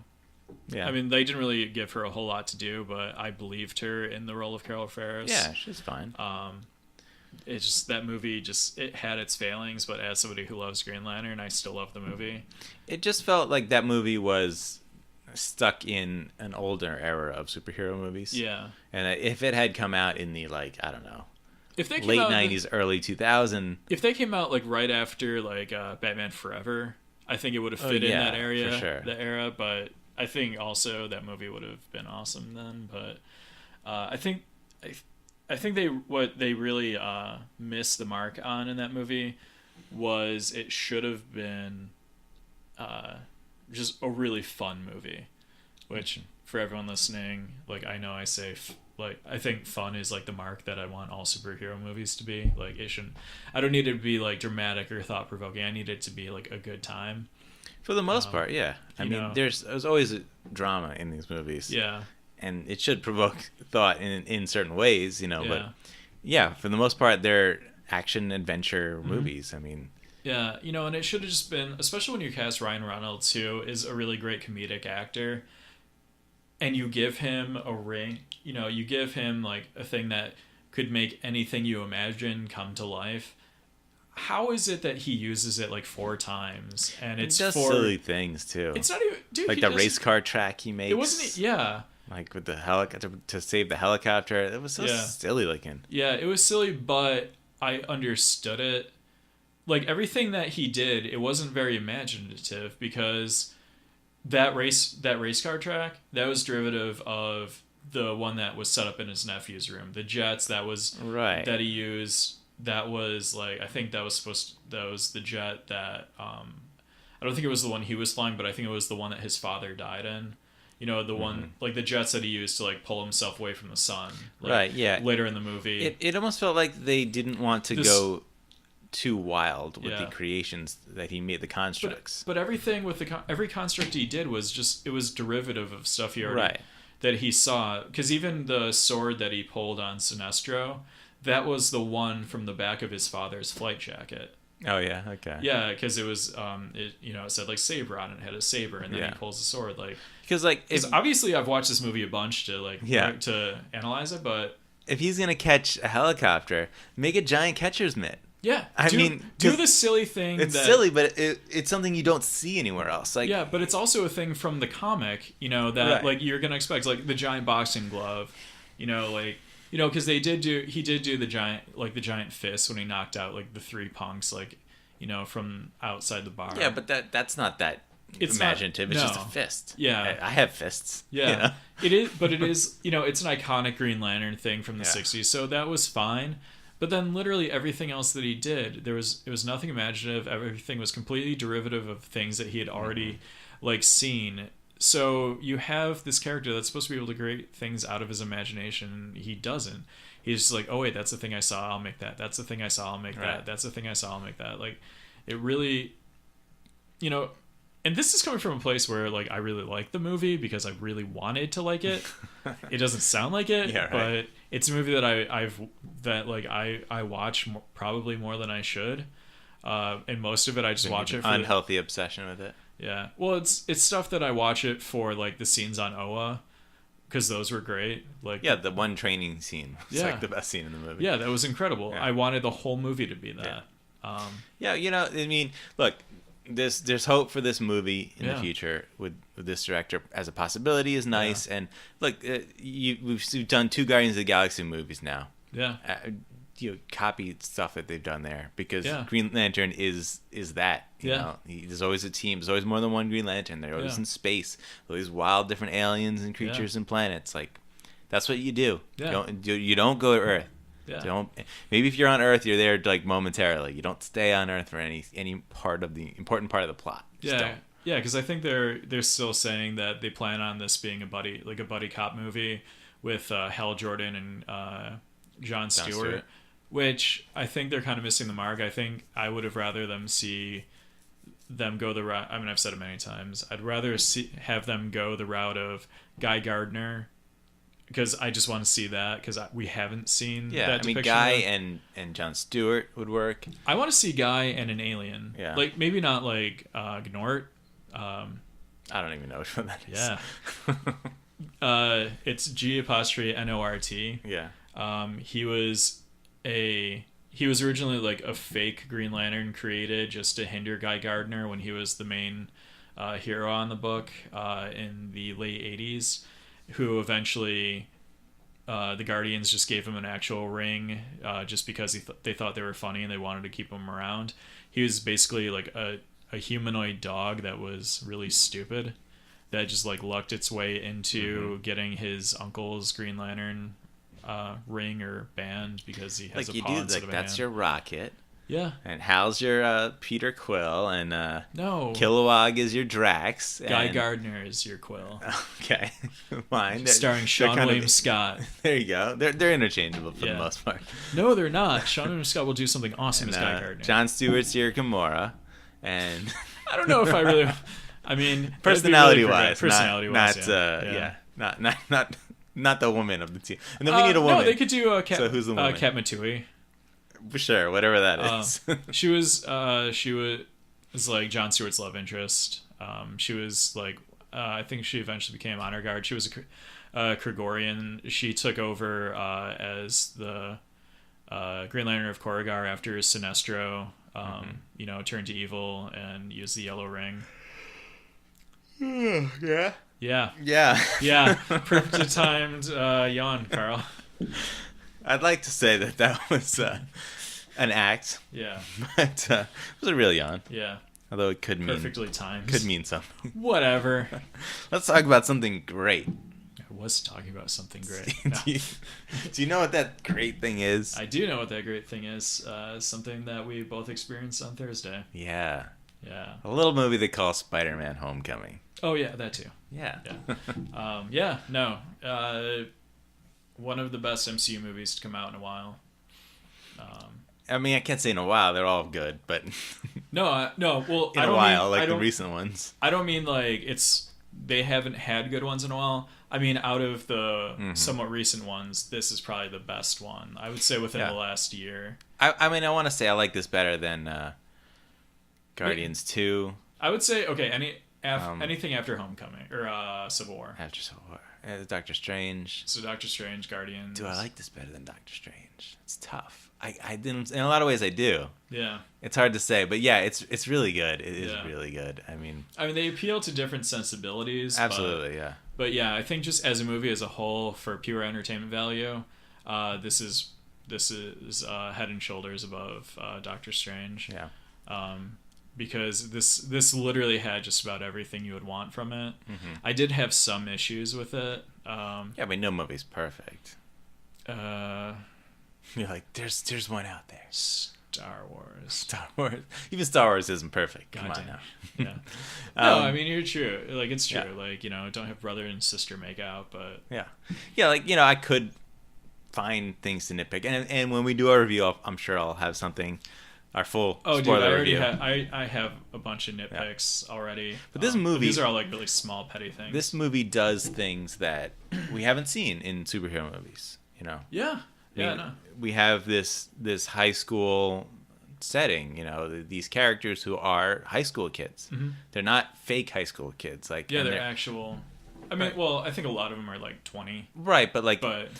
Yeah, I mean, they didn't really give her a whole lot to do, but I believed her in the role of Carol Ferris. Yeah, she's fine. It's just that movie it had its failings, but as somebody who loves Green Lantern, I still love the movie. It just felt like that movie was stuck in an older era of superhero movies. Yeah. And if it had come out in the, like, I don't know, if they late 90s, early 2000. If they came out like right after like Batman Forever, I think it would have fit in that area, for sure. The era, but I think also that movie would have been awesome then, but I think what they really missed the mark on in that movie was it should have been just a really fun movie, which for everyone listening, like I know I say like I think fun is like the mark that I want all superhero movies to be. Like I don't need it to be like dramatic or thought provoking. I need it to be like a good time. For the most part, yeah. I mean, there's always a drama in these movies. Yeah. And it should provoke thought in certain ways, you know. Yeah. But yeah, for the most part, they're action adventure movies. I mean. Yeah, and it should have just been, especially when you cast Ryan Reynolds, who is a really great comedic actor, and you give him a ring, you give him like a thing that could make anything you imagine come to life. How is it that he uses it like 4 times and it's just silly things too? It's not even, dude. Like the race car track he makes. It wasn't. Yeah. Like with the helicopter to save the helicopter. It was so silly looking. Yeah, it was silly, but I understood it. Like everything that he did, it wasn't very imaginative because that race car track, that was derivative of the one that was set up in his nephew's room. The jets that he used. That was like, I think that was the jet that I don't think it was the one he was flying, but I think it was the one that his father died in. The one like the jets that he used to like pull himself away from the sun. Like, right. Yeah. Later in the movie, it almost felt like they didn't want to go too wild with the creations that he made, the constructs. But everything with every construct he did was it was derivative of stuff he already that he saw. Because even the sword that he pulled on Sinestro. That was the one from the back of his father's flight jacket. Oh yeah, okay. Yeah, because it was it said like saber on it, had a saber, and then he pulls a sword like. Because obviously I've watched this movie a bunch to to analyze it, but if he's gonna catch a helicopter, make a giant catcher's mitt. Yeah, do the silly thing. It's silly, but it's something you don't see anywhere else. Like but it's also a thing from the comic, that like you're gonna expect, like the giant boxing glove, because he did do the giant fist when he knocked out like the 3 punks, like, from outside the bar. Yeah, but that's not that it's imaginative. Not, it's no. just a fist. Yeah. I have fists. Yeah. You know? It is, but it is, it's an iconic Green Lantern thing from the Yeah. 60s, so that was fine. But then literally everything else that he did, it was nothing imaginative. Everything was completely derivative of things that he had already like seen. So you have this character that's supposed to be able to create things out of his imagination. He doesn't. He's just like, oh wait, that's the thing I saw, I'll make that. That's the thing I saw, I'll make Right. that. That's the thing I saw, I'll make that. Like, it really, and this is coming from a place where like I really like the movie because I really wanted to like it. It doesn't sound like it, Yeah, right. but it's a movie that I watch probably more than I should. And most of it I just watch it for unhealthy obsession with it. yeah. Well, it's stuff that I watch it for, like the scenes on Oa, because those were great. Like Yeah, the one training scene was Yeah. like the best scene in the movie. yeah, that was incredible. Yeah. I wanted the whole movie to be that. Yeah, I mean, look, there's hope for this movie in Yeah. the future with this director as a possibility is nice. Yeah. And look, we've done 2 Guardians of the Galaxy movies now. Yeah. Copy stuff that they've done there because Yeah. Green Lantern is that. You Yeah. know? There's always a team. There's always more than one Green Lantern. They're always Yeah. in space. All these wild different aliens and creatures and planets. Like, that's what you do. Yeah. You don't go to Earth. Yeah. Don't. Maybe if you're on Earth, you're there like momentarily. You don't stay on Earth for any part of the important part of the plot. Just Yeah. don't. Yeah, because I think they're still saying that they plan on this being a buddy cop movie with Hal Jordan and Jon Stewart, which I think they're kind of missing the mark. I think I would have rather see them go the route. I mean, I've said it many times. I'd rather have them go the route of Guy Gardner, because I just want to see that because we haven't seen Yeah, that I mean, depiction Guy of- and Jon Stewart would work. I want to see Guy and an alien. Yeah. Like, maybe not like Gnort. I don't even know which one that is. Yeah. It's G''Nort. Yeah. He was originally like a fake Green Lantern created just to hinder Guy Gardner when he was the main hero on the book in the late 80s, who eventually the Guardians just gave him an actual ring just because they thought they were funny and they wanted to keep him around. He was basically like a humanoid dog that was really stupid, that just like lucked its way into getting his uncle's Green Lantern ring or band because he has Like a you paw do, instead like of a that's hand. your Rocket, Yeah. and Hal's your Peter Quill, and No. Kilowog is your Drax. Guy and... Gardner is your Quill. Okay, fine. Starring Sean William Scott. There you go. They're interchangeable for Yeah. the most part. No, they're not. Sean William Scott will do something awesome And, as Guy Gardner. Jon Stewart's your Gamora, and I don't know if I really. I mean, personality-wise, personality-wise, not the woman of the team. And then we need a woman. No, they could do Kat, So who's the woman? Kat Matui. Sure, whatever that is. She was like Jon Stewart's love interest. She was like I think she eventually became honor guard. She was a Krigorian. She took over as the Green Lantern of Korrigar after Sinestro turned to evil and used the yellow ring. Yeah. Yeah. Yeah. Yeah. Perfectly timed yawn, Carl. I'd like to say that was an act, Yeah. but it was a real yawn. Yeah. Although it could mean Perfectly timed. could mean something. Whatever. Let's talk about something great. I was talking about something great. No. Do you know what that great thing is? I do know what that great thing is. Something that we both experienced on Thursday. Yeah. Yeah. A little movie they call Spider-Man Homecoming. Oh, yeah, that too. Yeah. Yeah. No. One of the best MCU movies to come out in a while. I mean, I can't say in a while. They're all good, but No. Well, in I a don't while, mean, like I the don't, recent ones. I don't mean like they haven't had good ones in a while. I mean, out of the somewhat recent ones, this is probably the best one. I would say within the last year. I mean, I want to say I like this better than Guardians 2. I would say, okay, anything after Homecoming or Civil War. After Civil War. Doctor Strange. So Doctor Strange, Guardians. Do I like this better than Doctor Strange? It's tough. I didn't. In a lot of ways, I do. Yeah. It's hard to say, but yeah, it's really good. It is Yeah. really good. I mean, they appeal to different sensibilities. absolutely, yeah. But yeah, I think just as a movie as a whole, for pure entertainment value, this is head and shoulders above Doctor Strange. Yeah. because this literally had just about everything you would want from it. I did have some issues with it. Yeah, but no movie's perfect. Uh, You're like, there's one out there. Star Wars. Star Wars. Even Star Wars isn't perfect. Come on Goddamn. now. Yeah. No, I mean, you're true. Like, it's true. Yeah. Like, don't have brother and sister make out, but Yeah. Yeah, like, I could find things to nitpick. And when we do our review, I'm sure I'll have something, our full oh, dude, spoiler I already review. I have a bunch of nitpicks already. But this movie- these are all like really small, petty things. This movie does things that we haven't seen in superhero movies, Yeah. Yeah. No. We have this high school setting, these characters who are high school kids. They're not fake high school kids. Like, Yeah, and they're actual. I mean, Right. well, I think a lot of them are like 20. right, but like But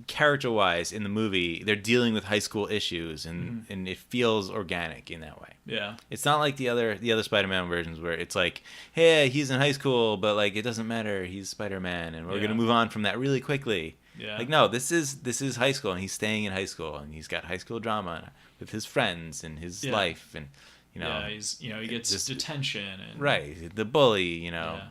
character-wise in the movie, they're dealing with high school issues, and it feels organic in that way. yeah. It's not like the other Spider-Man versions where it's like, hey, he's in high school, but like it doesn't matter, he's Spider-Man, and we're Yeah. gonna move on from that really quickly. Yeah. Like, no, this is high school, and he's staying in high school, and he's got high school drama with his friends and his Yeah. life, and Yeah, he gets just- detention and right, the bully, Yeah.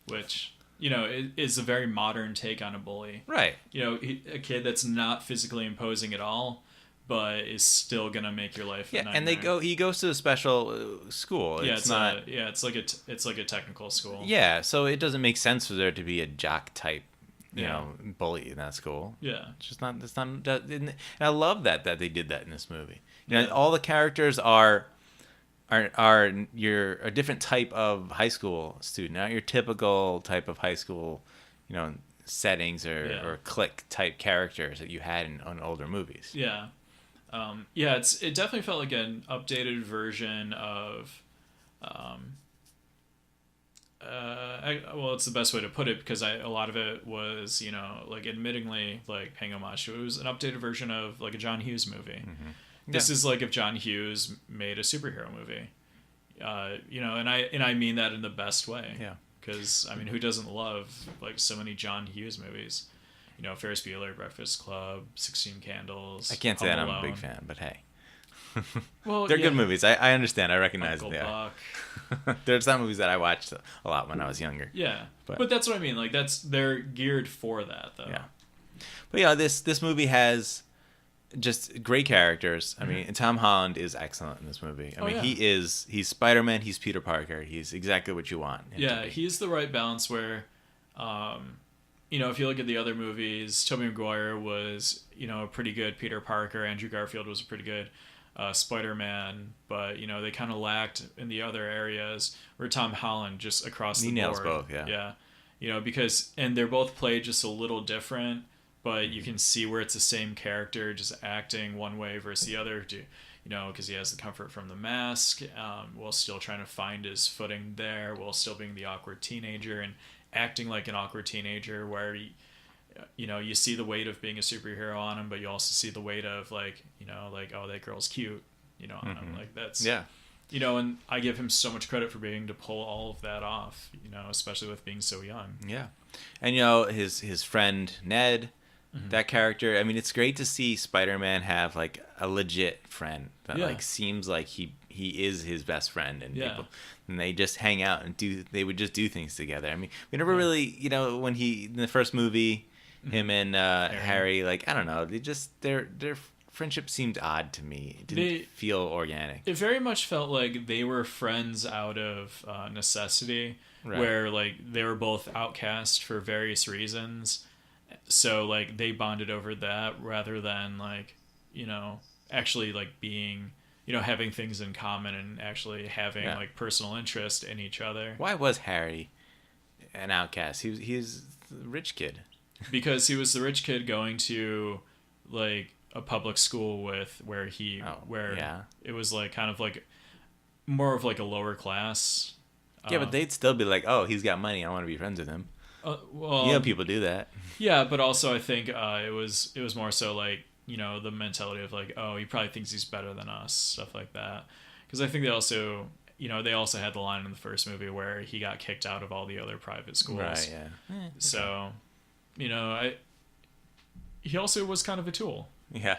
Which is a very modern take on a bully. right. A kid that's not physically imposing at all, but is still gonna make your life. Yeah, a and nightmare. he goes to a special school. Yeah, it's not. it's like a technical school. Yeah, so it doesn't make sense for there to be a jock type, Yeah. bully in that school. Yeah. It's just not. It's not. And I love that they did that in this movie. Yeah. All the characters are you're a different type of high school student, not your typical type of high school, settings or clique type characters that you had in older movies. Yeah. It definitely felt like an updated version of, it's the best way to put it because a lot of it was, like admittingly like paying homage to it. It was an updated version of like a John Hughes movie. This is like if John Hughes made a superhero movie, and I mean that in the best way. Yeah. Because I mean, who doesn't love like so many John Hughes movies? Ferris Bueller, Breakfast Club, 16 Candles. I can't say Home that I'm a Alone. big fan, but hey. Well, They're yeah, good movies. I understand. I recognize Uncle they are. Buck. There's some movies that I watched a lot when I was younger. Yeah, But- but that's what I mean. Like they're geared for that though. Yeah. But yeah, this movie has just great characters. I mean, and Tom Holland is excellent in this movie. I mean, yeah. he's Spider-Man, he's Peter Parker. He's exactly what you want him to Yeah, be. he's the right balance where, if you look at the other movies, Tobey Maguire was, a pretty good Peter Parker. Andrew Garfield was a pretty good Spider-Man, but, they kind of lacked in the other areas where Tom Holland just across He the nails board. both, yeah. Yeah. And they're both played just a little different, but you can see where it's the same character just acting one way versus the other. Because he has the comfort from the mask, while still trying to find his footing there, while still being the awkward teenager and acting like an awkward teenager where you see the weight of being a superhero on him, but you also see the weight of oh, that girl's cute, on him. Like that's, Yeah. and I give him so much credit for being to pull all of that off, especially with being so young. Yeah. And his friend Ned, that character, I mean, it's great to see Spider-Man have like a legit friend that Yeah. like seems like he is his best friend, and Yeah. and they just hang out and they would just do things together. I mean, we never really, when he in the first movie, him and Harry, like, I don't know, they just their friendship seemed odd to me. It didn't feel organic. It very much felt like they were friends out of necessity, Right. where like they were both outcast for various reasons. So like they bonded over that rather than like, actually like being, having things in common and actually having like personal interest in each other. Why was Harry an outcast? He's the rich kid. Because he was the rich kid going to like a public school where it was like kind of like more of like a lower class. Yeah, but they'd still be like, oh, he's got money, I want to be friends with him. Well, People do that. yeah, but also I think it was more so like, the mentality of like, oh, he probably thinks he's better than us, stuff like that. Because I think they also had the line in the first movie where he got kicked out of all the other private schools. Right, yeah. So, he also was kind of a tool. Yeah.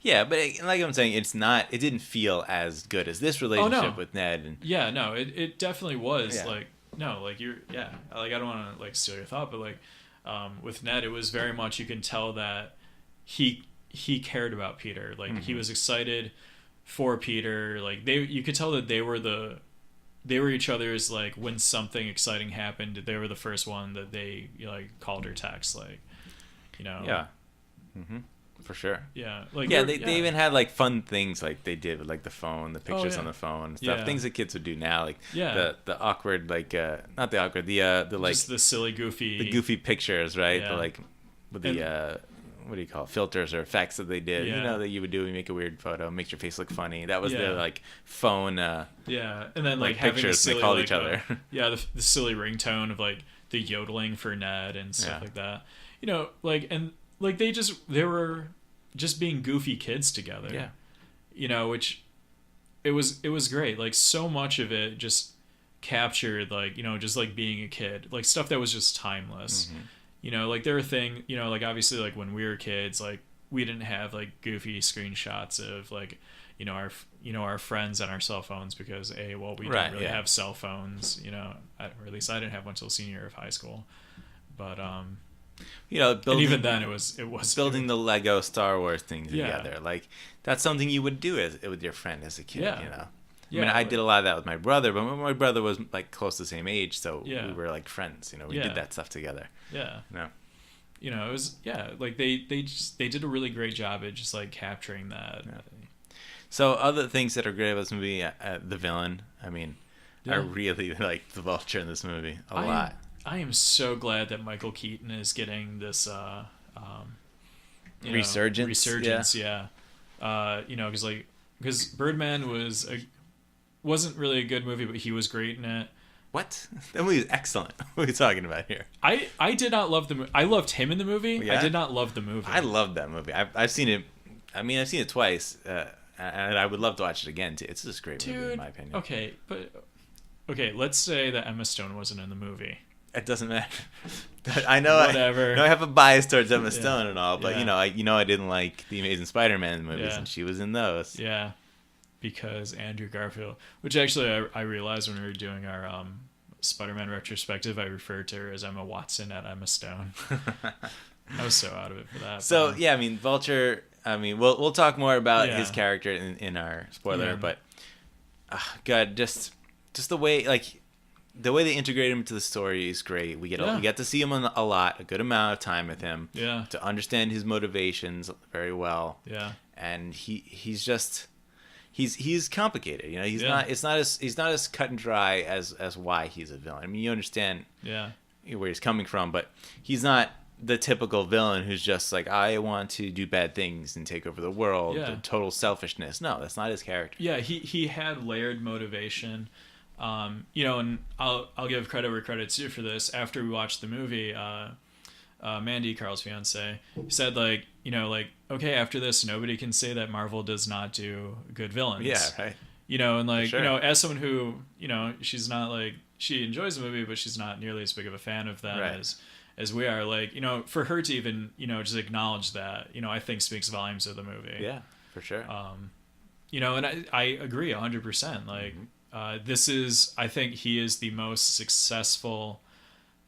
Yeah, but like I'm saying, it's not. It didn't feel as good as this relationship with Ned. And yeah, no, it definitely was yeah, like no, like you're yeah, like I don't want to like steal your thought, but like with Ned, it was very much you can tell that he cared about Peter. Like he was excited for Peter. Like you could tell that they were each other's like when something exciting happened, they were the first one that they like called or text like, you know. yeah. Mm-hmm. For sure. Yeah, like yeah, they even had like fun things like they did with like the phone, the pictures yeah. on the phone and stuff. Yeah. Things that kids would do now, like Yeah. the awkward like not the awkward the like just the silly goofy pictures, right? Yeah. The like with the what do you call it? Filters or effects that they did. Yeah. You know that you would do. You make a weird photo, makes your face look funny. That was Yeah. their like phone. Yeah, and then like having pictures the silly, they called like, each other. yeah, the silly ringtone of like the yodeling for Ned and stuff like that. You know, like and like they were just being goofy kids together. Yeah. You know, which it was great. Like so much of it just captured like, you know, just like being a kid. Like stuff that was just timeless. Mm-hmm. You know, like there were things, you know, like obviously like when we were kids, like we didn't have like goofy screenshots of like, you know, our friends on our cell phones because we didn't really have cell phones, you know, or at least I didn't have one till senior year of high school. But you know, and even then it was building the Lego Star Wars thing together. Like that's something you would do with your friend as a kid. Yeah. You know. Yeah, I mean, I did a lot of that with my brother, but my brother was like close to the same age, so Yeah. we were like friends. You know, we did that stuff together. Yeah. No. You know, it was like they did a really great job at just like capturing that. Yeah. So other things that are great about this movie, the villain. I mean, I really like the Vulture in this movie a lot. I am so glad that Michael Keaton is getting this resurgence. Yeah. You know, because Birdman wasn't really a good movie, but he was great in it. What? That movie is excellent. What are you talking about here? I did not love the movie. I loved him in the movie. Yeah? I did not love the movie. I loved that movie. I've seen it. I mean, I've seen it twice, and I would love to watch it again too. It's just a great movie in my opinion. Okay, let's say that Emma Stone wasn't in the movie. It doesn't matter. I know. Whatever. I have a bias towards Emma Stone and all, but I didn't like the Amazing Spider-Man movies, and she was in those. Yeah, because Andrew Garfield, which actually I realized when we were doing our Spider-Man retrospective, I referred to her as Emma Watson, not Emma Stone. I was so out of it for that. So I mean, Vulture. I mean, we'll talk more about his character in our spoiler, but God, just the way they integrate him into the story is great. We get to see him a good amount of time with him. Yeah. To understand his motivations very well. Yeah. And he's complicated. You know, he's not as cut and dry as why he's a villain. I mean, you understand where he's coming from, but he's not the typical villain who's just like, I want to do bad things and take over the world. Yeah. Total selfishness. No, that's not his character. Yeah, he had layered motivation. You know, and I'll give credit where credit's due for this. After we watched the movie, Mandy, Carl's fiance, said like, you know, like, okay, after this, nobody can say that Marvel does not do good villains. Yeah, right. You know, and like, you know, as someone who, you know, she's not like, she enjoys the movie, but she's not nearly as big of a fan of them as we are. Like, you know, for her to even, you know, just acknowledge that, you know, I think speaks volumes of the movie. Yeah, for sure. You know, and I agree 100%. Like, I think he is the most successful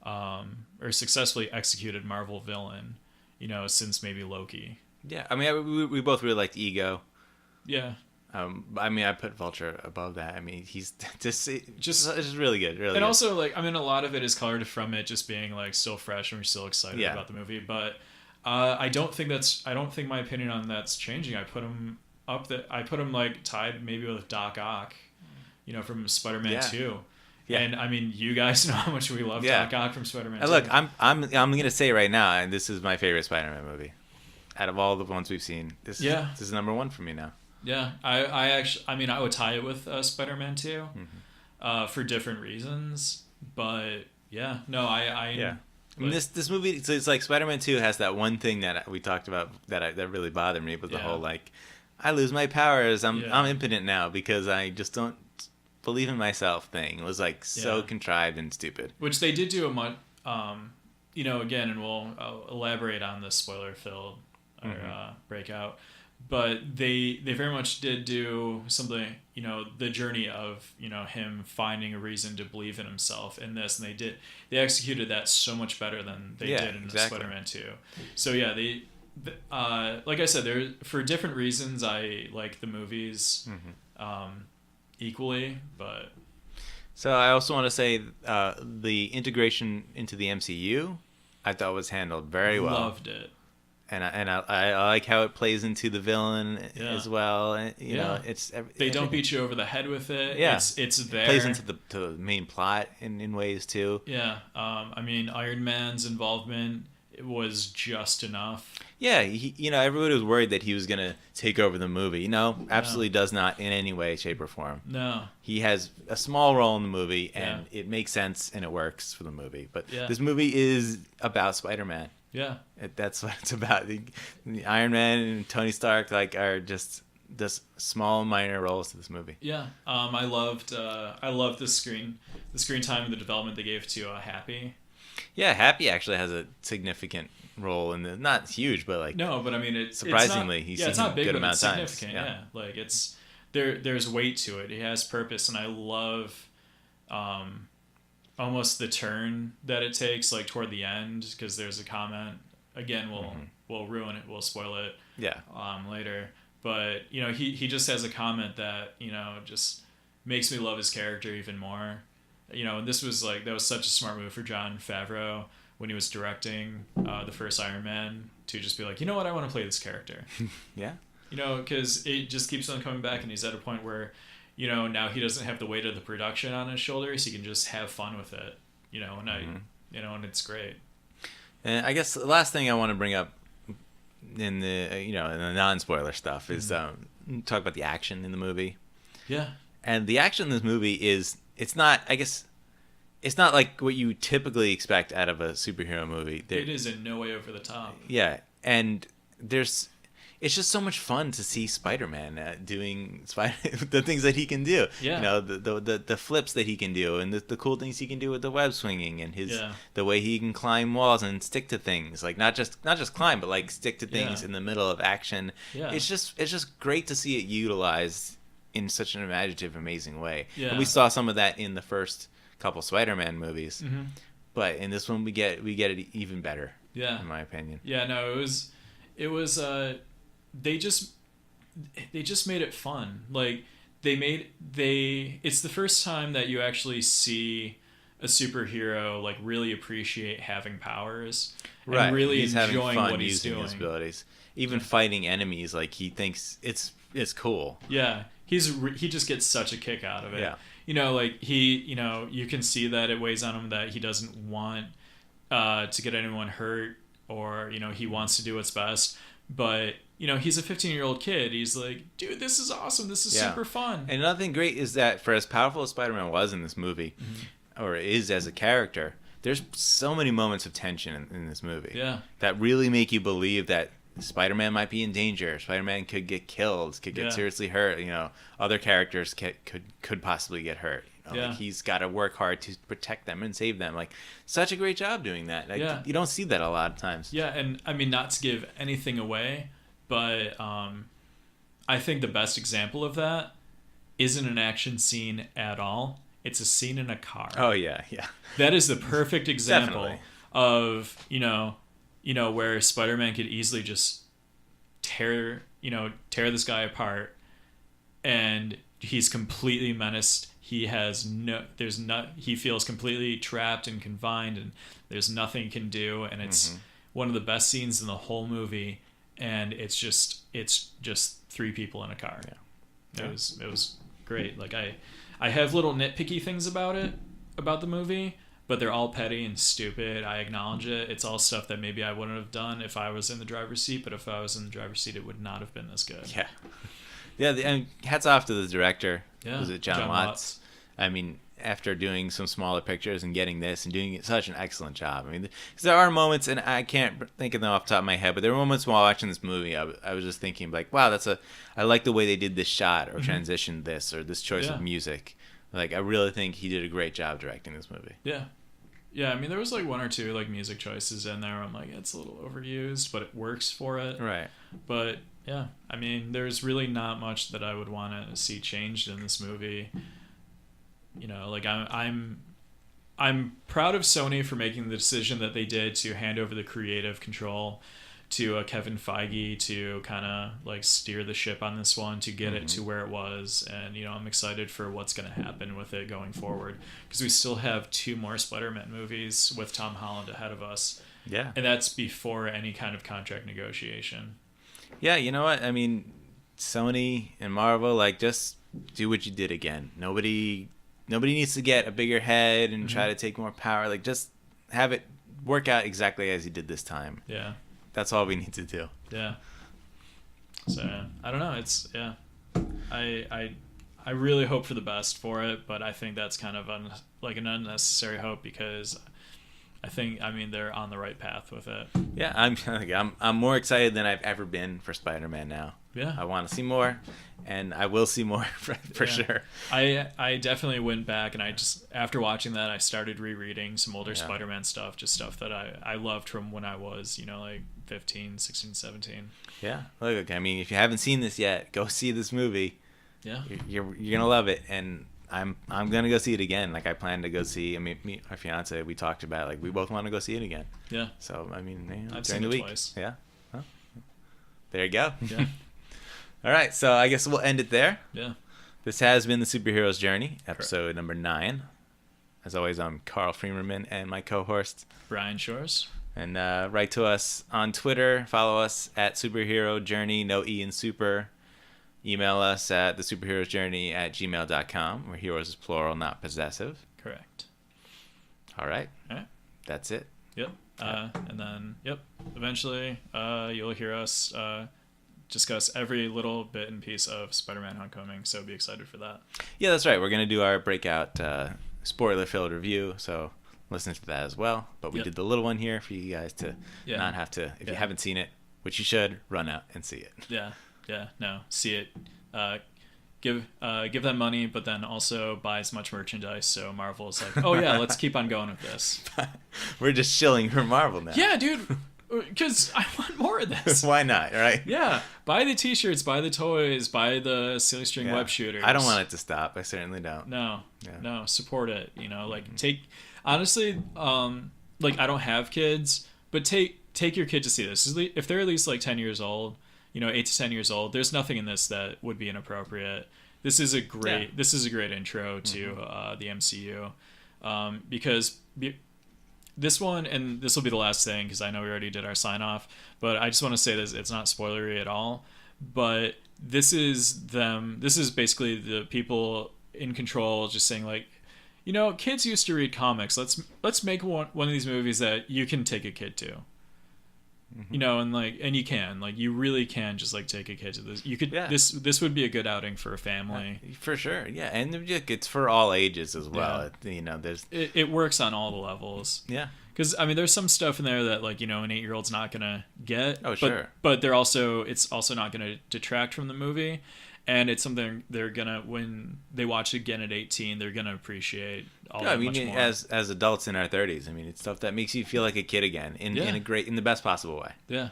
or successfully executed Marvel villain, you know, since maybe Loki. Yeah, I mean, we both really liked Ego. Yeah. I mean, I put Vulture above that. I mean, he's just really good, really. And good. also, like, I mean, a lot of it is colored from it just being like still fresh and we're still excited about the movie. But I don't think my opinion on that's changing. I put him like tied maybe with Doc Ock, you know, from Spider-Man 2. Yeah. And I mean, you guys know how much we love Doc Ock from Spider-Man 2. Look, I'm gonna say right now, and this is my favorite Spider-Man movie. Out of all the ones we've seen, this is number one for me now. Yeah, I would tie it with Spider-Man 2 for different reasons, but I mean, this movie, so it's like Spider-Man 2 has that one thing that we talked about that really bothered me, was the whole like, I lose my powers, I'm impotent now because I just don't believe in myself thing. It was like so contrived and stupid. Which they did do you know, again, and we'll elaborate on the spoiler-filled breakout. but they very much did do something, the journey of, him finding a reason to believe in himself in this, and they executed that so much better than they did in exactly. Spider-Man 2. So yeah, like I said, there for different reasons I like the movies equally, but So I also want to say the integration into the MCU I thought was handled very well. Loved it. And I like how it plays into the villain as well. And, you know, they don't beat you over the head with it. Yeah, it's there. It plays into the main plot in ways too. Yeah, I mean, Iron Man's involvement was just enough. Yeah, everybody was worried that he was gonna take over the movie. Absolutely does not in any way, shape, or form. No, he has a small role in the movie, and it makes sense and it works for the movie. But this movie is about Spider-Man. Yeah, that's what it's about. The Iron Man and Tony Stark are just small minor roles to this movie. Yeah, I loved the screen time and the development they gave to Happy. Yeah, Happy actually has a significant role in the, not huge, but no, but I mean it's surprisingly it's not, he's it's not big, good but amount it's of times. significant. Yeah, like it's there's weight to it. It has purpose, and I love almost the turn that it takes, like toward the end, because there's a comment. Again, we'll ruin it. We'll spoil it. Yeah. Later, but he just has a comment that just makes me love his character even more. And this was that was such a smart move for Jon Favreau when he was directing the first Iron Man to just be like, you know what, I want to play this character. Yeah. Because it just keeps on coming back, and he's at a point where, now he doesn't have the weight of the production on his shoulders. He can just have fun with it. And it's great. And I guess the last thing I want to bring up in the in the non-spoiler stuff is talk about the action in the movie. Yeah. And the action in this movie it's not like what you typically expect out of a superhero movie. It is in no way over the top. Yeah, and it's just so much fun to see Spider-Man doing the things that he can do. Yeah. The flips that he can do, and the cool things he can do with the web swinging, and the way he can climb walls and stick to things, like not just climb, but like stick to things in the middle of action. Yeah. It's just great to see it utilized in such an imaginative, amazing way. Yeah. And we saw some of that in the first couple Spider-Man movies, but in this one we get it even better. Yeah. In my opinion. Yeah. No, it was. They just made it fun. Like it's the first time that you actually see a superhero like really appreciate having powers, and really he's enjoying having fun what he's using doing. his abilities, even fighting enemies. Like he thinks it's cool. Yeah, he just gets such a kick out of it. Yeah, you can see that it weighs on him that he doesn't want to get anyone hurt, or he wants to do what's best, but he's a 15-year-old kid. He's like, dude, this is awesome. This is super fun. And another thing great is that for as powerful as Spider-Man was in this movie, or is as a character, there's so many moments of tension in this movie. Yeah. That really make you believe that Spider-Man might be in danger. Spider-Man could get killed, could get seriously hurt. Other characters could possibly get hurt. Like he's got to work hard to protect them and save them. Like, such a great job doing that. You don't see that a lot of times. Yeah, and I mean, not to give anything away, but I think the best example of that isn't an action scene at all. It's a scene in a car. Oh yeah. That is the perfect example of where Spider-Man could easily just tear this guy apart, and he's completely menaced. He feels completely trapped and confined, and there's nothing he can do, and it's one of the best scenes in the whole movie. And it's just 3 people in a car. Yeah. It was great. Like I have little nitpicky things about the movie, but they're all petty and stupid. I acknowledge it. It's all stuff that maybe I wouldn't have done if I was in the driver's seat, but if I was in the driver's seat, it would not have been this good. Yeah. Yeah, and hats off to the director. Yeah. Was it John Watts? I mean, after doing some smaller pictures and getting this and doing such an excellent job. I mean, because there are moments, and I can't think of them off the top of my head, but there were moments while watching this movie, I was just thinking, like, wow, I like the way they did this shot or transitioned this or this choice of music. Like, I really think he did a great job directing this movie. Yeah. Yeah, I mean, there was like 1 or 2 like music choices in there where I'm like, it's a little overused, but it works for it. Right. But Yeah, I mean, there's really not much that I would want to see changed in this movie. You know, like I'm proud of Sony for making the decision that they did to hand over the creative control to Kevin Feige to kind of like steer the ship on this one to get it to where it was. And, you know, I'm excited for what's going to happen with it going forward because we still have 2 more Spider-Man movies with Tom Holland ahead of us. Yeah. And that's before any kind of contract negotiation. Yeah, you know what? I mean, Sony and Marvel, like, just do what you did again. Nobody needs to get a bigger head and try to take more power. Like, just have it work out exactly as you did this time. Yeah. That's all we need to do. Yeah. So I don't know. It's I really hope for the best for it, but I think that's kind of an unnecessary hope because I mean they're on the right path with it. Yeah, I'm more excited than I've ever been for Spider-Man now. Yeah. I want to see more, and I will see more for sure. I definitely went back and I just after watching that I started rereading some older Spider-Man stuff, just stuff that I loved from when I was, you know, like 15, 16, 17. Yeah. Look, I mean, if you haven't seen this yet, go see this movie. Yeah. You're gonna love it, and I'm gonna go see it again. Like I plan to go see. I mean, me, my fiance, we talked about it, like we both want to go see it again. Yeah. So I mean, you know, I've during seen the it week. twice. Yeah. Well, there you go. Yeah. All right. So I guess we'll end it there. Yeah. This has been the Superhero's Journey, episode number 9. As always, I'm Carl Freeman and my co-host Brian Shores. And write to us on Twitter. Follow us at Superhero Journey, no E in super. Email us at thesuperheroesjourney@gmail.com. Where heroes is plural, not possessive. Correct. All right. All right. That's it. Yep. And then, eventually you'll hear us discuss every little bit and piece of Spider-Man Homecoming, so be excited for that. Yeah, that's right. We're going to do our breakout spoiler-filled review, so listen to that as well. But we did the little one here for you guys to not have to, if you haven't seen it, which you should, run out and see it. No, see it. Give them money, but then also buy as much merchandise. So Marvel's like, oh yeah, let's keep on going with this. We're just shilling for Marvel now. Yeah, dude, because I want more of this. Why not? Right? Yeah, buy the T-shirts, buy the toys, buy the silly string web shooters. I don't want it to stop. I certainly don't. No, support it. You know, like honestly, like I don't have kids, but take your kid to see this. If they're at least like 10 years old. You know, 8 to 10 years old. There's nothing in this that would be inappropriate. This is a great intro to the MCU, because this one, and this will be the last thing because I know we already did our sign off. But I just want to say this: it's not spoilery at all. But this is them. This is basically the people in control, just saying like, you know, kids used to read comics. Let's make one of these movies that you can take a kid to. You know, and you can, like, you really can just like take a kid to this. You could, this would be a good outing for a family, for sure. Yeah, and it's for all ages as well. Yeah. You know, it works on all the levels. Yeah, because I mean, there's some stuff in there that like an 8-year-old's not gonna get. Oh, sure. But it's also not gonna detract from the movie. And it's something they're gonna, when they watch it again at 18, they're gonna appreciate all that much more. as adults in our 30s, I mean, it's stuff that makes you feel like a kid again in the best possible way. Yeah.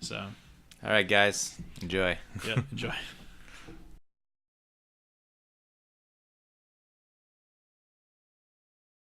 So. All right, guys, enjoy. Yeah, enjoy.